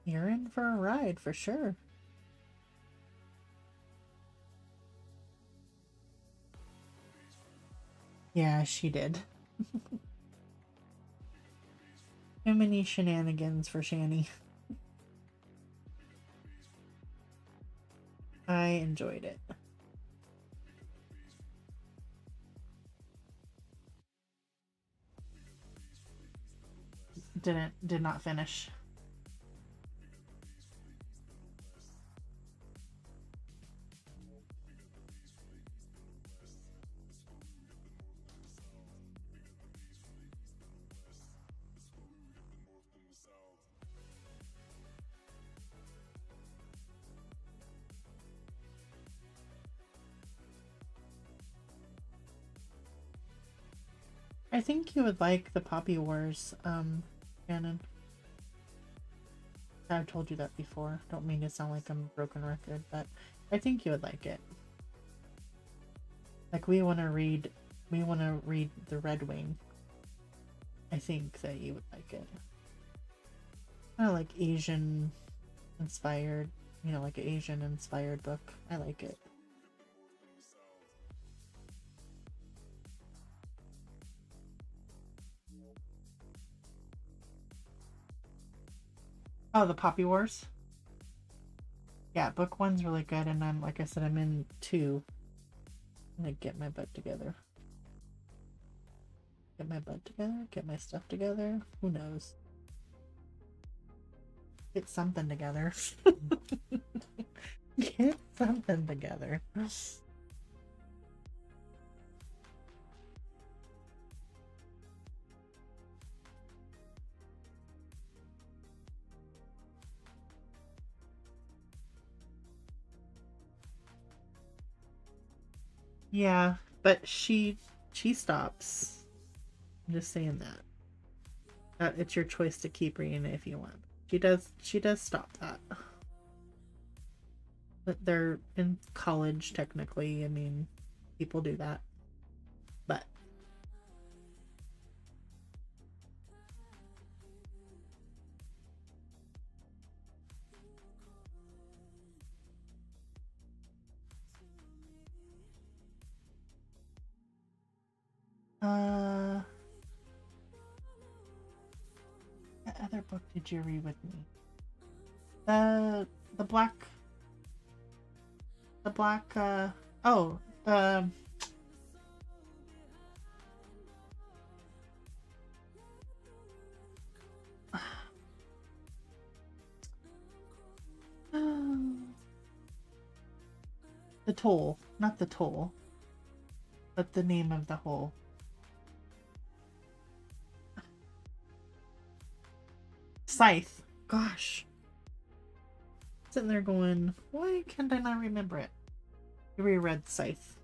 Speaker 1: You're in for a ride for sure. Yeah, she did. Too many shenanigans for Shani. I enjoyed it. Did not finish. I think you would like the Poppy Wars, Shannon. I've told you that before. Don't mean to sound like I'm a broken record, but I think you would like it. Like we want to read The Red Wing. I think that you would like it. Kind of like Asian inspired, like an Asian inspired book. I like it. Oh, the Poppy Wars. Yeah, book one's really good, and like I said, I'm in two. I'm gonna get my butt together. Get my butt together. Get my stuff together. Who knows? Get something together. Get something together. Yeah, but she stops. I'm just saying that. It's your choice to keep reading it if you want. She does stop that. But they're in college technically. I mean, people do that. But what other book did you read with me? The black oh, the the toll, not the toll, but the name of the hole. Scythe. Gosh. Sitting there going, why can't I not remember it? You reread Scythe.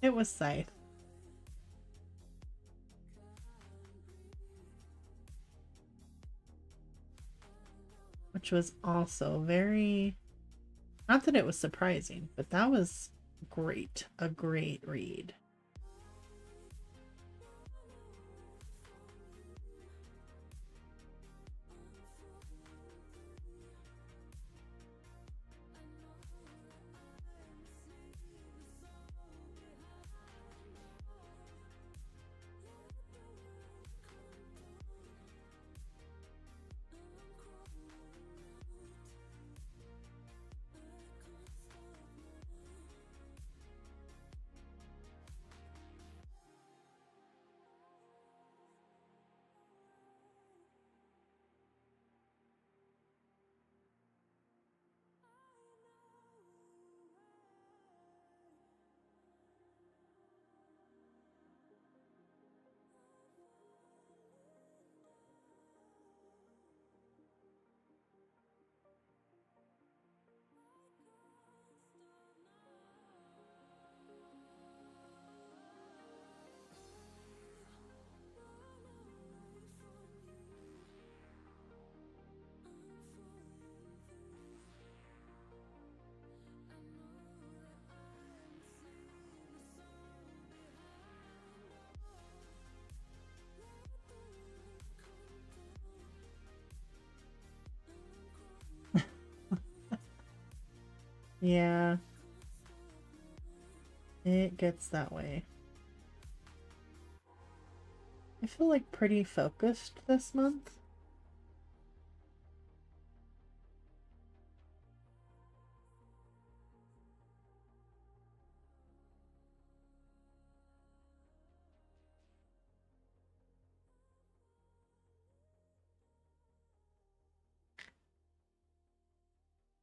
Speaker 1: It was Scythe. Which was also very, not that it was surprising, but that was great. A great read. Yeah. It gets that way. I feel like pretty focused this month.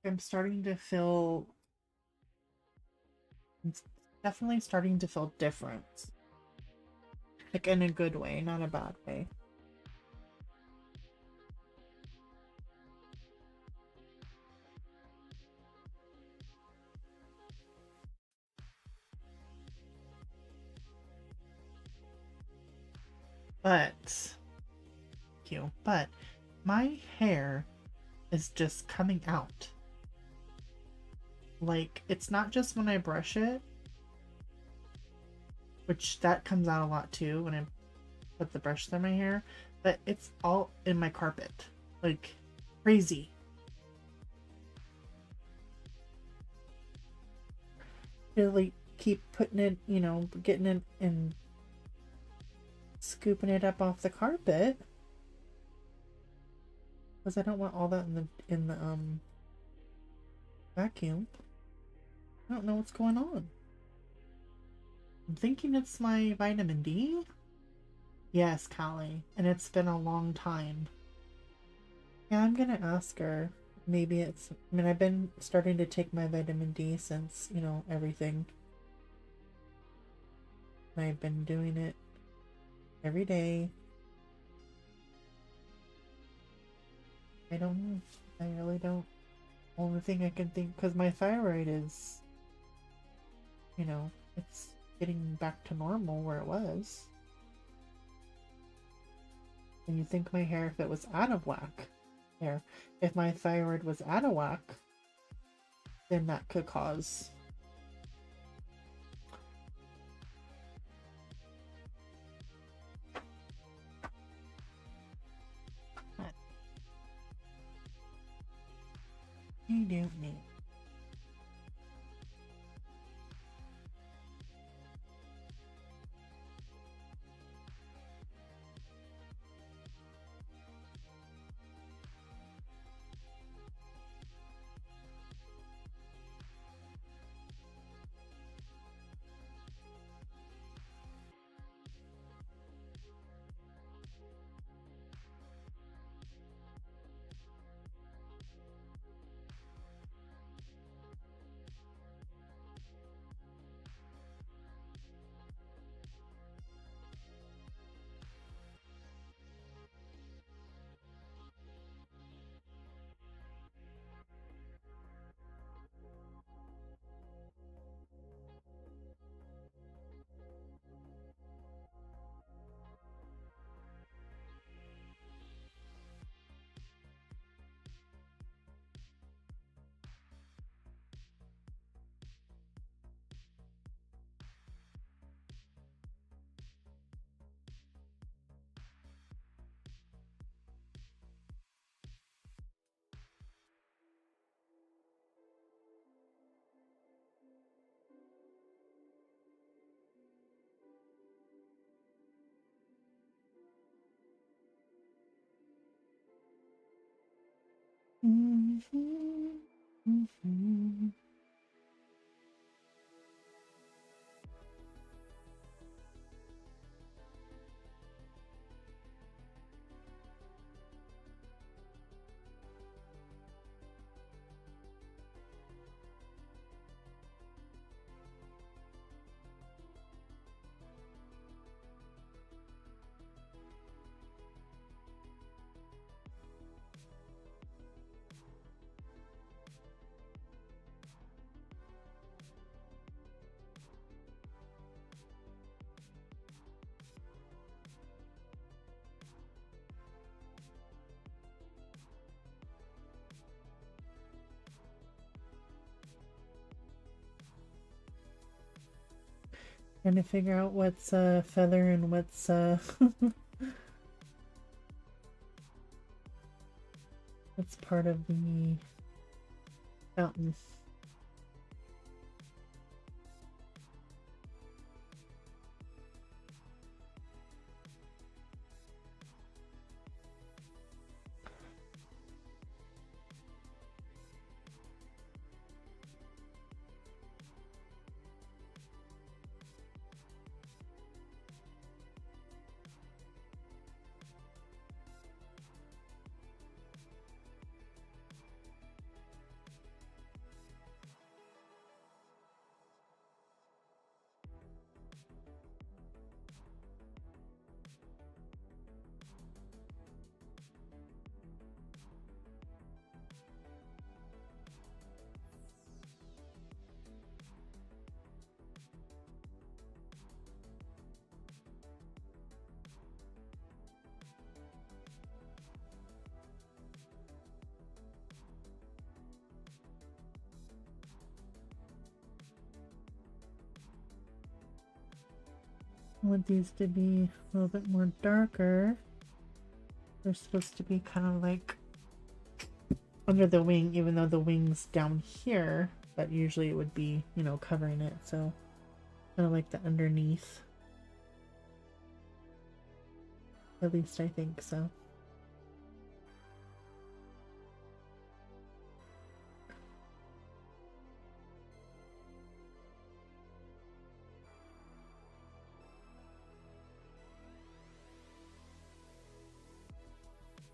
Speaker 1: I'm starting to feel, it's definitely starting to feel different. Like in a good way, not a bad way. But, but my hair is just coming out. Like, it's not just when I brush it, which that comes out a lot too when I put the brush through my hair, but it's all in my carpet. Like, crazy. Really keep putting it, getting it and scooping it up off the carpet. Because I don't want all that in the vacuum. I don't know what's going on. I'm thinking it's my vitamin D. Yes, Callie. And it's been a long time. Yeah, I'm gonna ask her. Maybe it's... I mean, I've been starting to take my vitamin D since, everything. I've been doing it every day. I don't know. I really don't. Only thing I can think... Because my thyroid is... it's getting back to normal where it was. And you think my hair, if it was out of whack, if my thyroid was out of whack, then that could cause you don't need. Trying to figure out what's feather and what's what's part of the fountain. I want these to be a little bit more darker. They're supposed to be kind of like under the wing, even though the wing's down here, but usually it would be, you know, covering it. So kind of like the underneath. At least I think so.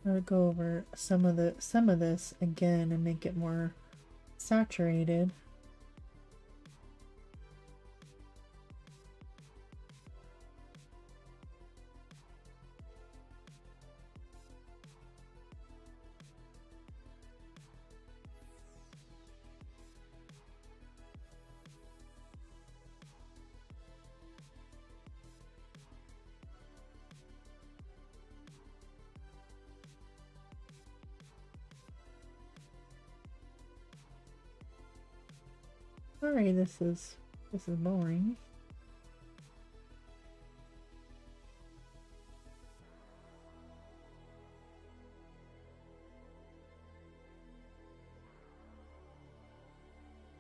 Speaker 1: I'll go over some of this again and make it more saturated. Sorry, this is boring.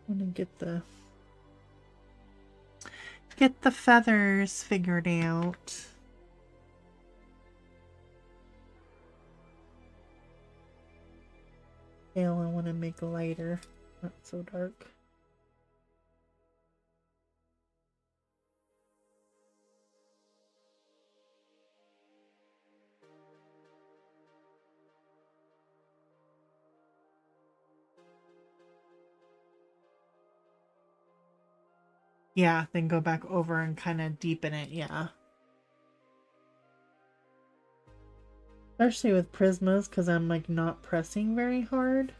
Speaker 1: I'm gonna get the feathers figured out. Tail I want to make lighter, not so dark. Yeah, then go back over and kind of deepen it, yeah. Especially with Prismas, because I'm like not pressing very hard.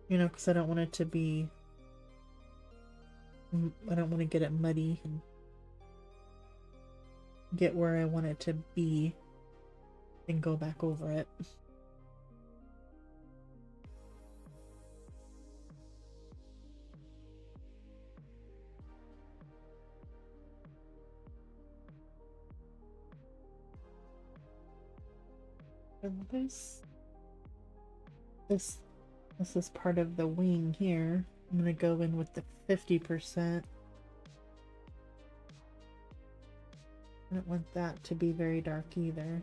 Speaker 1: You know, because I don't want it to be... I don't want to get it muddy and get where I want it to be and go back over it. And this is part of the wing here. I'm gonna go in with the 50%. I don't want that to be very dark either.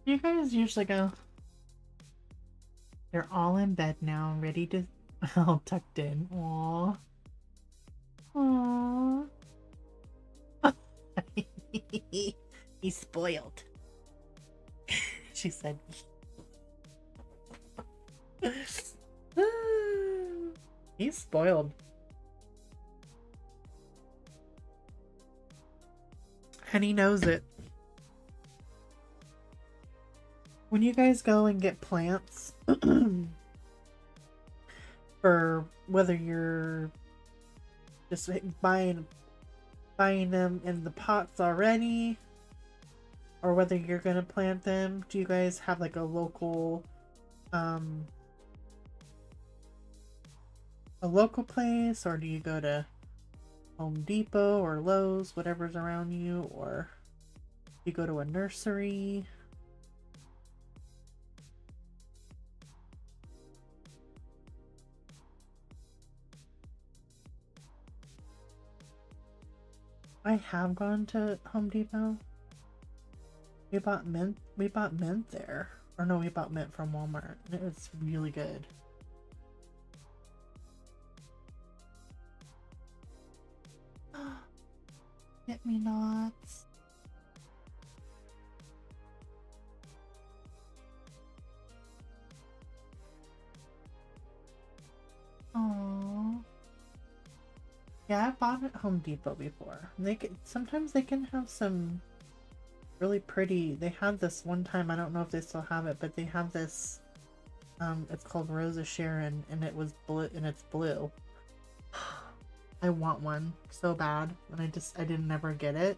Speaker 1: You guys usually go. They're all in bed now, ready to all tucked in. Aww. Aww. He's spoiled. She said. He's spoiled. And he knows it. When you guys go and get plants, for whether you're just buying them in the pots already, or whether you're gonna plant them, do you guys have like a local place, or do you go to Home Depot or Lowe's, whatever's around you, or you go to a nursery? I have gone to Home Depot. We bought mint there. Or no, we bought mint from Walmart. It was really good. Get me nuts. Aww. Yeah, I bought at Home Depot before. Sometimes they can have some really pretty. They had this one time, I don't know if they still have it, but they have this it's called Rosa Sharon and it was blue and it's blue. I want one so bad and I didn't ever get it.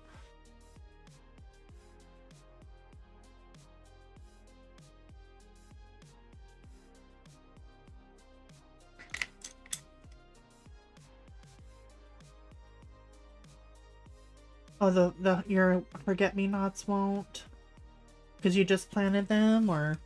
Speaker 1: Oh, your forget-me-nots won't? Because you just planted them, or?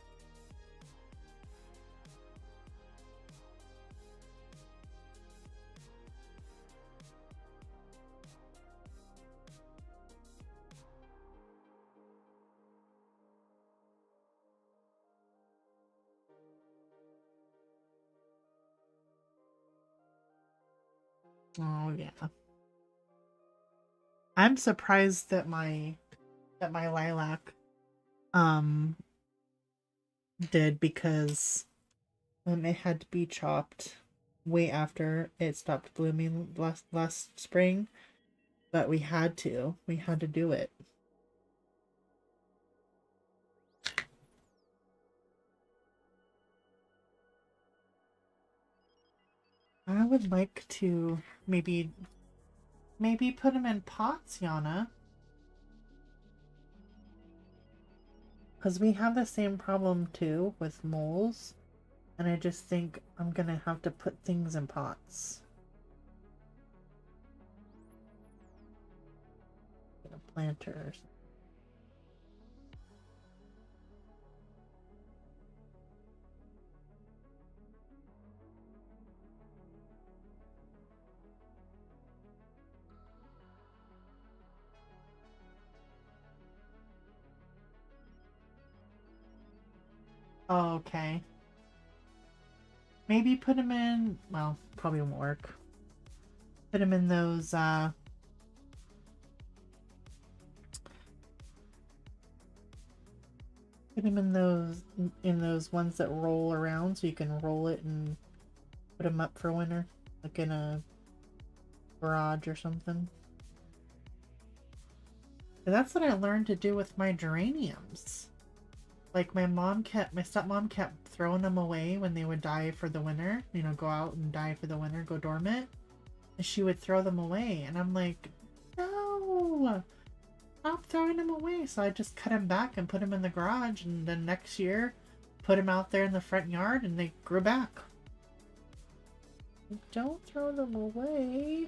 Speaker 1: Oh, yeah. I'm surprised that my lilac um did, because it had to be chopped way after it stopped blooming last spring, but we had to do it. I would like to maybe put them in pots, Yana, because we have the same problem too with moles, and I just think I'm gonna have to put things in pots. Planters. Oh, okay. Maybe put them in, well, probably won't work. Put them in those, put them in those ones that roll around, so you can roll it and put them up for winter, like in a garage or something. And that's what I learned to do with my geraniums. Like my stepmom kept throwing them away when they would die for the winter, go out and die for the winter, go dormant. And she would throw them away. And I'm like, no, stop throwing them away. So I just cut them back and put them in the garage. And then next year, put them out there in the front yard and they grew back. Don't throw them away.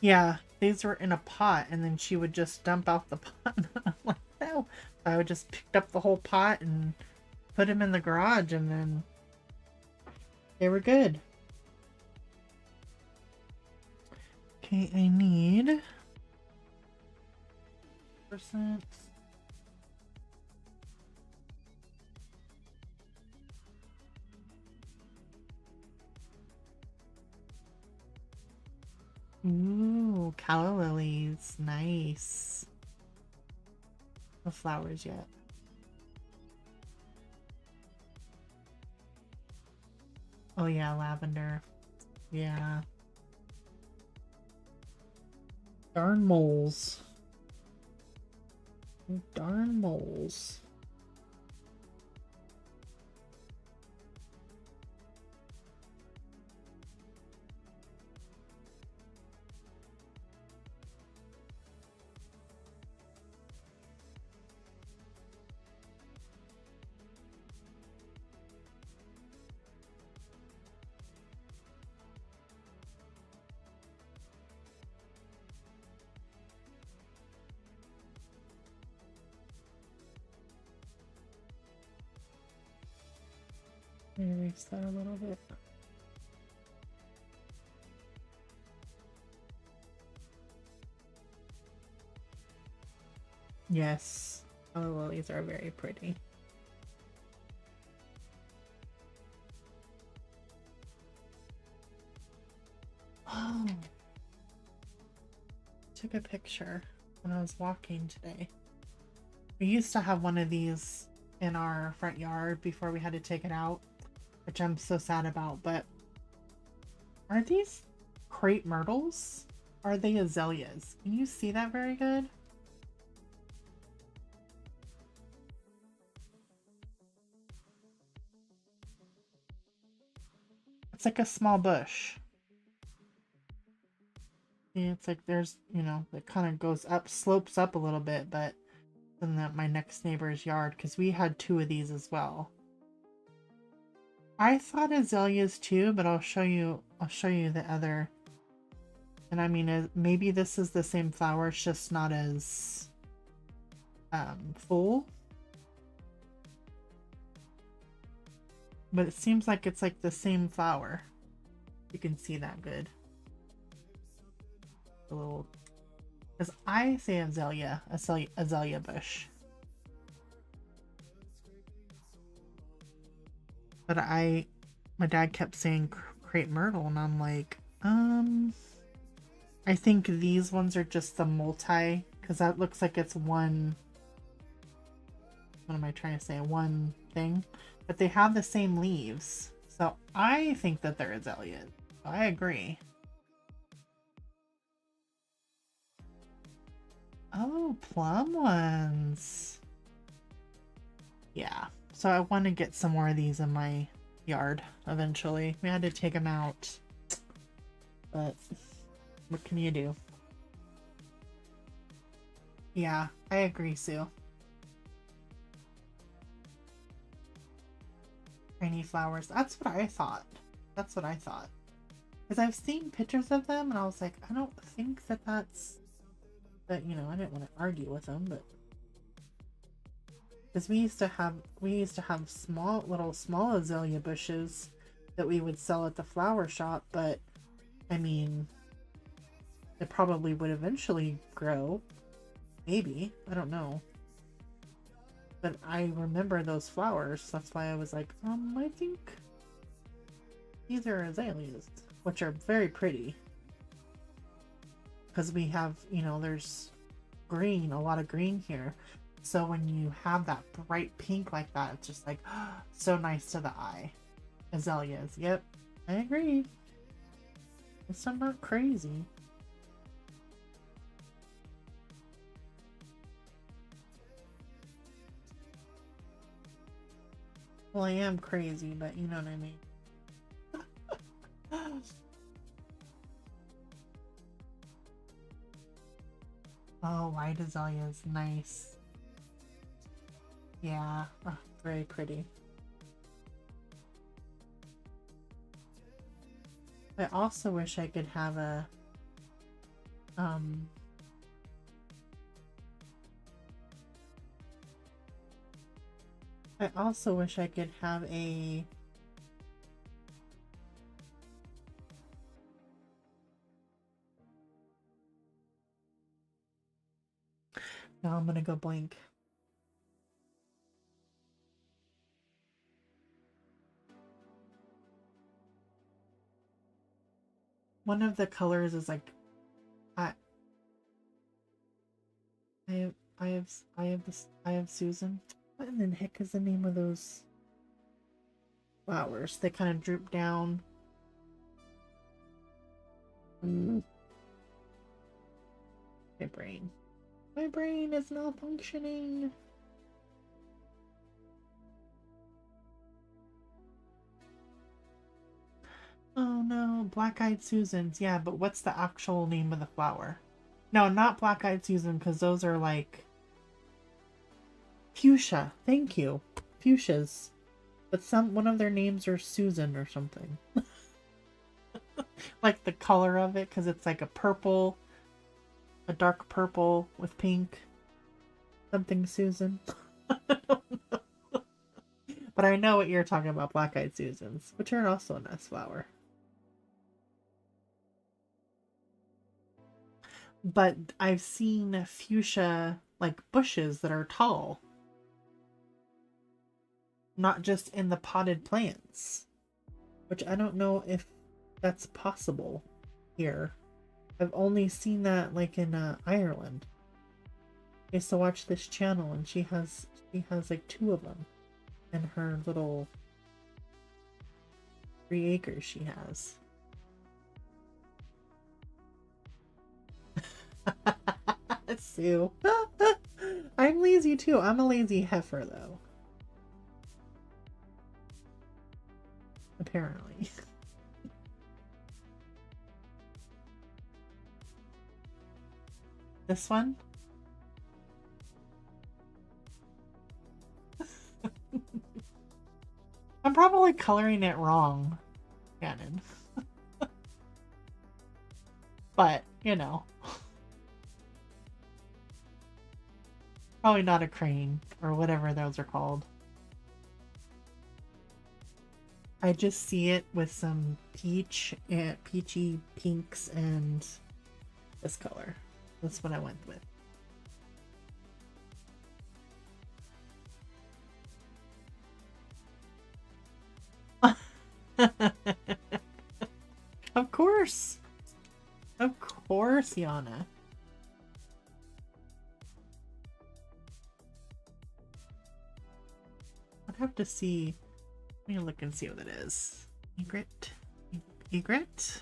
Speaker 1: Yeah, these were in a pot, and then she would just dump out the pot. I'm like, no. I would just picked up the whole pot and put them in the garage, and then they were good. Okay, I need %. Ooh, calla lilies. Nice. No flowers yet. Oh yeah, lavender. Yeah. Darn moles. Darn moles. Erase that a little bit. Yes, calla lilies are very pretty. Oh, took a picture when I was walking today. We used to have one of these in our front yard before we had to take it out, which I'm so sad about, but are these crepe myrtles? Are they azaleas? Can you see that very good? It's like a small bush. Yeah, it's like there's, you know, it kind of goes up, slopes up a little bit, but in my next neighbor's yard, because we had two of these as well. I thought azaleas too, but I'll show you the other. And I mean, maybe this is the same flower, it's just not as full. But it seems like it's like the same flower. You can see that good. A little, because I say azalea bush. But my dad kept saying crepe myrtle, and I'm like, I think these ones are just the multi, because that looks like it's one, what am I trying to say, one thing, but they have the same leaves, so I think that they're azaleas. I agree. Oh, plum ones. Yeah, so I want to get some more of these in my yard eventually. We had to take them out, but what can you do? Yeah, I agree, Sue. Rainy flowers. That's what I thought. That's what I thought. Because I've seen pictures of them and I was like, I don't think that that's... But, you know, I didn't want to argue with them, but... Because we used to have small azalea bushes that we would sell at the flower shop, but, I mean... It probably would eventually grow. Maybe. I don't know. But I remember those flowers. That's why I was like, I think these are azaleas, which are very pretty. Because we have, you know, there's green, a lot of green here. So when you have that bright pink like that, it's just like, so nice to the eye. Azaleas. Yep. I agree. It's not crazy. Well, I am crazy, but you know what I mean. Oh, white azaleas, nice. Yeah, oh, very pretty. I also wish I could have a I also wish I could have a now I'm gonna go blank. One of the colors is like I I have Susan. What in the heck is the name of those flowers? They kind of droop down. My brain. My brain is not functioning. Oh no, black-eyed Susans. Yeah, but what's the actual name of the flower? No, not black-eyed Susan, because those are like fuchsia. Thank you. Fuchsias. But one of their names are Susan or something. Like the color of it, because it's like a purple, a dark purple with pink. Something Susan. I don't know. But I know what you're talking about, black-eyed Susans, which are also a nice flower. But I've seen fuchsia like bushes that are tall. Not just in the potted plants. Which I don't know if that's possible. here. I've only seen that like in Ireland. I used to watch this channel, and she has like 2 of them in her little 3 acres she has. Sue. I'm lazy too. I'm a lazy heifer though. Apparently. This one? I'm probably coloring it wrong, Shannon. But, you know. Probably not a crane, or whatever those are called. I just see it with some peachy pinks and this color. That's what I went with. Of course. Of course, Yana. I'd have to see. Let me look and see what it is. Egret? Egret?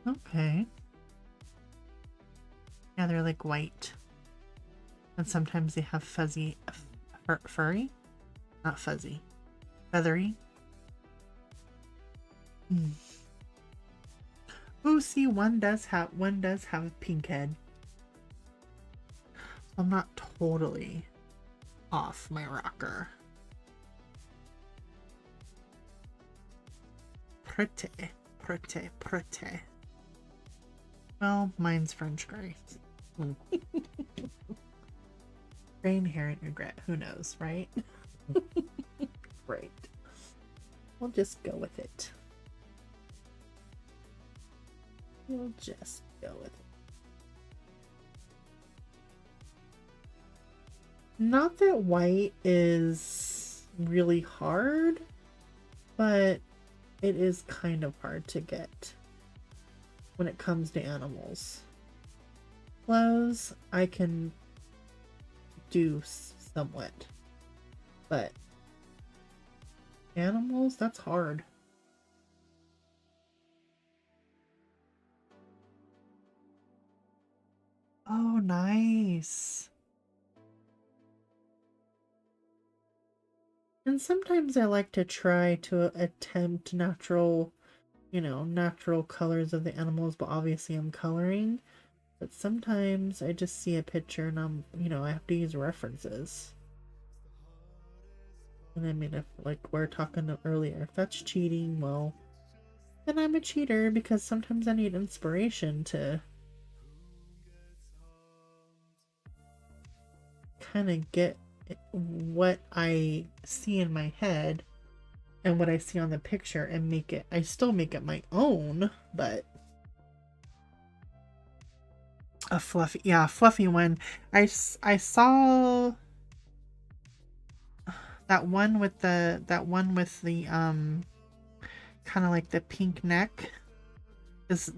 Speaker 1: Okay. Yeah, they're like white. And sometimes they have fuzzy, furry? Not fuzzy. Feathery. Ooh, see, one does have a pink head. I'm not totally off my rocker. Pretty, pretty, pretty. Well, mine's French gray. Green hair and regret. Who knows, right? Great. We'll just go with it. We'll just go with it. Not that white is really hard, but it is kind of hard to get when it comes to animals. Clothes, I can do somewhat, but animals, that's hard. Oh, nice. And sometimes I like to try to attempt natural, natural colors of the animals, but obviously I'm coloring. But sometimes I just see a picture and I have to use references. And I mean, if, like we're talking earlier, if that's cheating, well, then I'm a cheater, because sometimes I need inspiration to kind of get what I see in my head and what I see on the picture and I still make it my own, but a fluffy one. I saw that one with the kind of like the pink neck is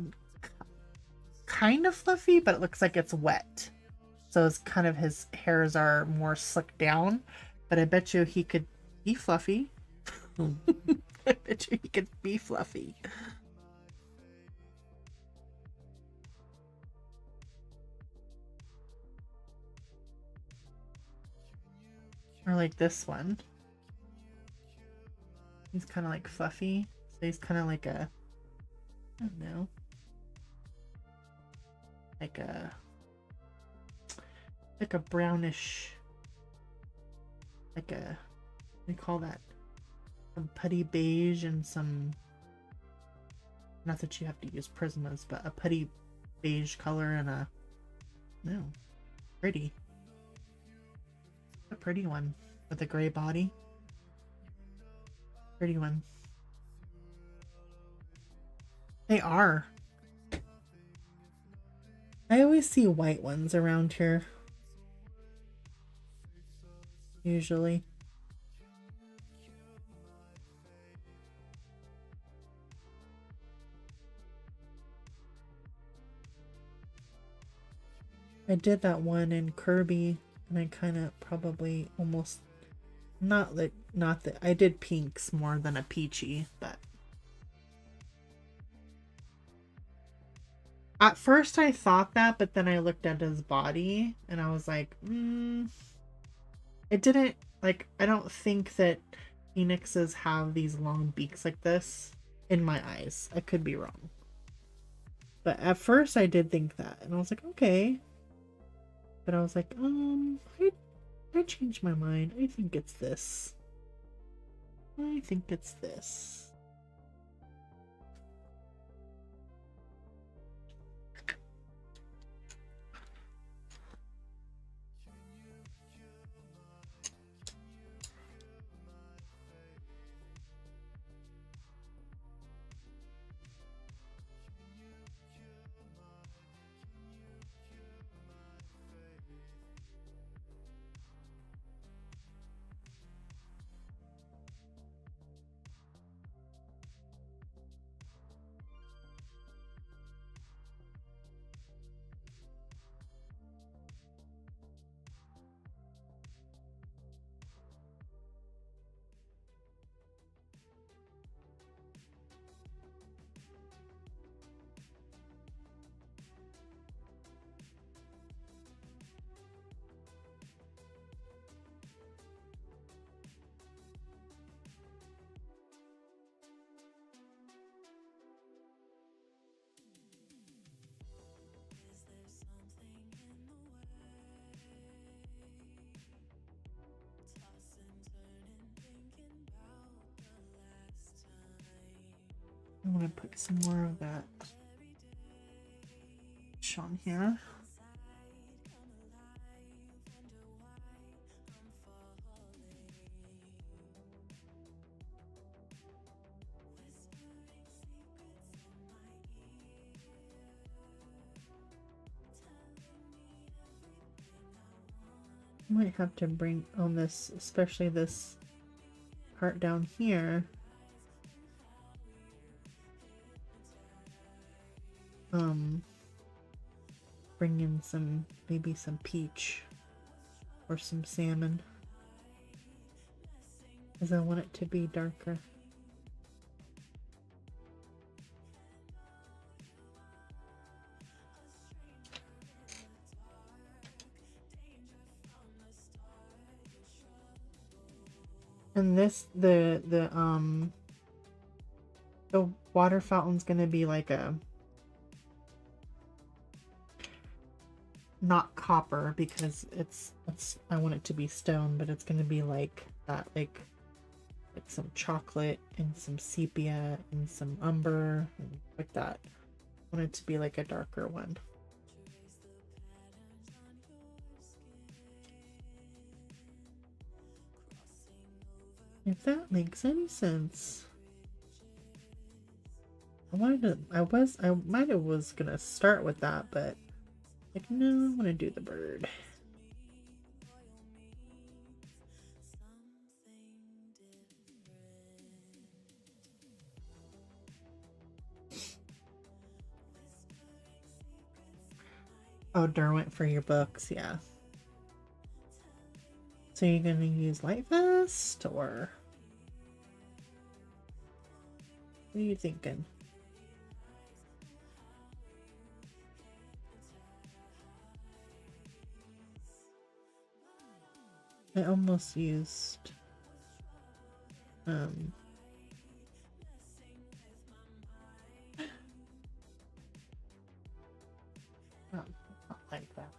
Speaker 1: kind of fluffy, but it looks like it's wet. So it's kind of, his hairs are more slicked down, but I bet you he could be fluffy. I bet you he could be fluffy. Or like this one. He's kind of like fluffy. So he's kind of like I don't know. Like a brownish, what do you call that? Some putty beige and some, not that you have to use Prismas, but a putty beige color and pretty. A pretty one with a gray body. Pretty one. They are. I always see white ones around here. Usually. I did that one in Kirby, and I kind of probably almost not that I did pinks more than a peachy, but at first I thought that, but then I looked at his body and I was like, it didn't, like, I don't think that phoenixes have these long beaks like this in my eyes. I could be wrong. But at first I did think that, and I was like, okay. But I was like, I changed my mind. I think it's this. I think it's this. I'm gonna put some more of that on here. I might have to bring on this, especially this part down here. Bring in some, maybe some peach or some salmon, because I want it to be darker. And this, the water fountain's gonna be like a, not copper, because it's I want it to be stone, but it's gonna be like that, like some chocolate and some sepia and some umber and like that. I want it to be like a darker one. If that makes any sense. I might have was gonna start with that, but like, no, I want to do the bird. Oh, Derwent for your books, yeah. So you're gonna use Light Vest, or what are you thinking? I almost used oh, not like that.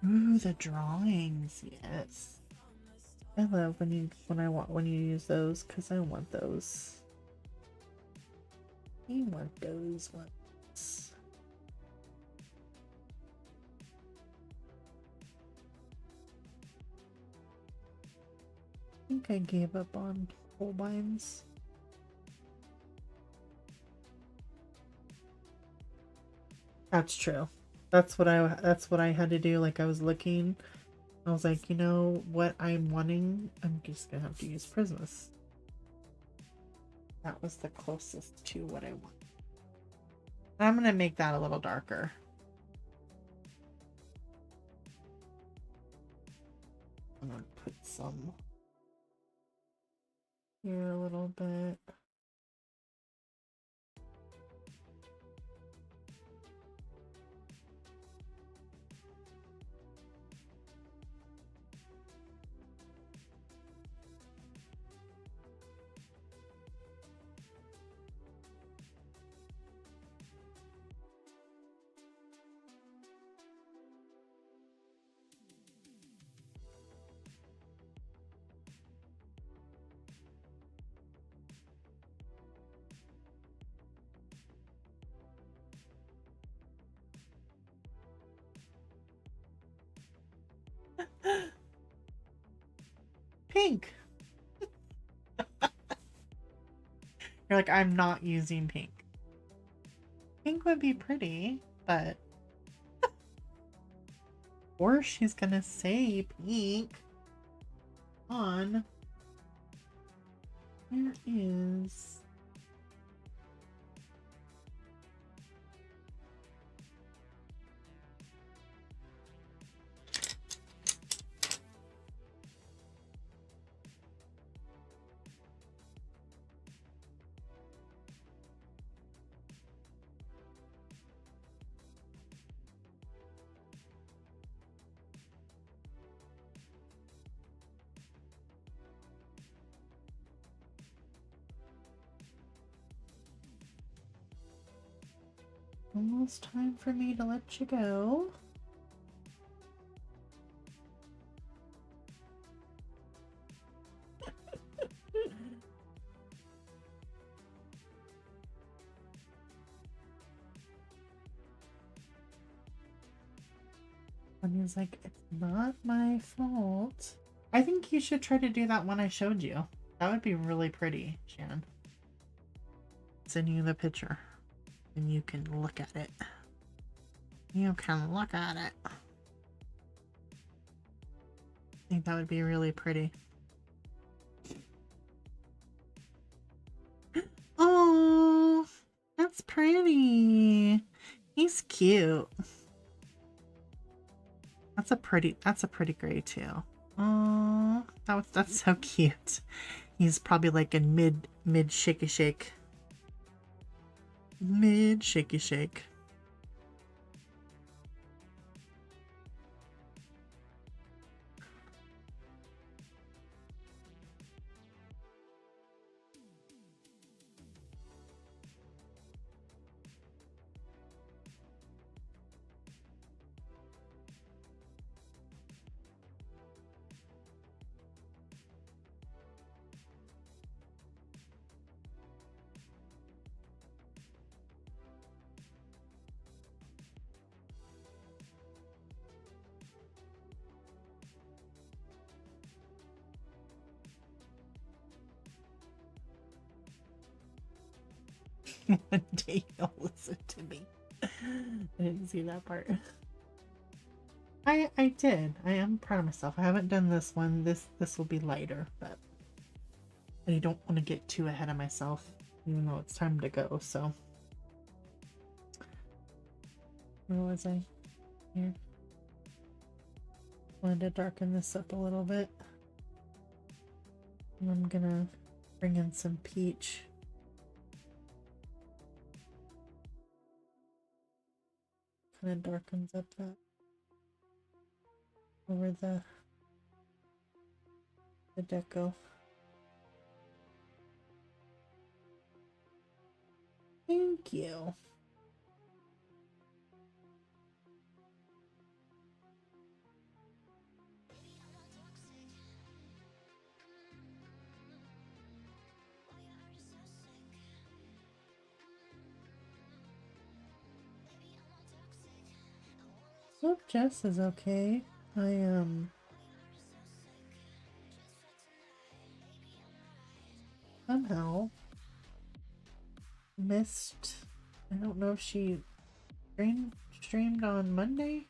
Speaker 1: Ooh, the drawings, yes. I love when you use those, because I want those. I want those ones. I think I gave up on Holbein's. That's true. That's what I had to do. Like I was looking, I was like, you know what I'm wanting? I'm just gonna have to use Prismas. That was the closest to what I want. I'm gonna make that a little darker. I'm gonna put some here a little bit. Pink. You're like, I'm not using pink. Pink would be pretty, but or she's gonna say pink on. Where is almost time for me to let you go? And he's like, it's not my fault. I think you should try to do that one I showed you. That would be really pretty, Shannon. Send you the picture and you can look at it. You can look at it. I think that would be really pretty. Oh, that's pretty. He's cute. That's a pretty gray too. Oh, that's so cute. He's probably like in mid shaky shake. Mid shaky shake. One day you'll listen to me. I didn't see that part. I did. I am proud of myself. I haven't done this one. This will be lighter, but I don't want to get too ahead of myself, even though it's time to go. So where was I? Here. Wanted to darken this up a little bit. And I'm gonna bring in some peach. Kind of darkens up that over the deco. Thank you. Hope Jess is okay. I somehow missed. I don't know if she streamed on Monday.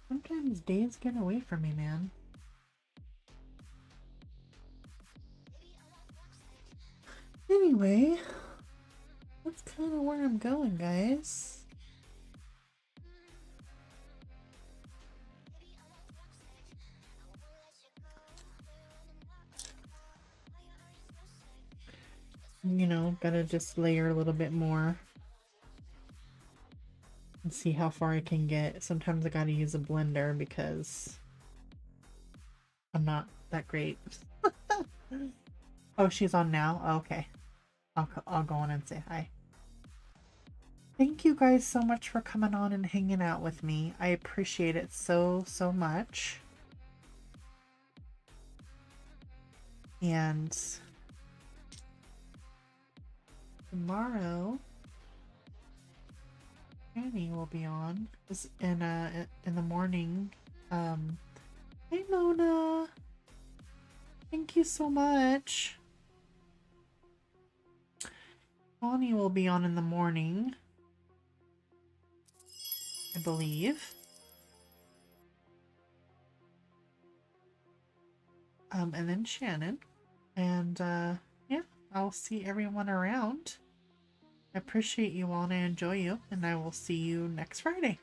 Speaker 1: Sometimes days get away from me, man. Anyway, that's kind of where I'm going, guys. You know, gotta just layer a little bit more and see how far I can get. Sometimes I gotta use a blender because I'm not that great. Oh, she's on now? Okay. I'll go on and say hi. Thank you guys so much for coming on and hanging out with me. I appreciate it so, so much. And tomorrow, Annie will be on in the morning. Hey Mona, thank you so much. Bonnie will be on in the morning, I believe. And then Shannon. And yeah, I'll see everyone around. I appreciate you all and I enjoy you, and I will see you next Friday.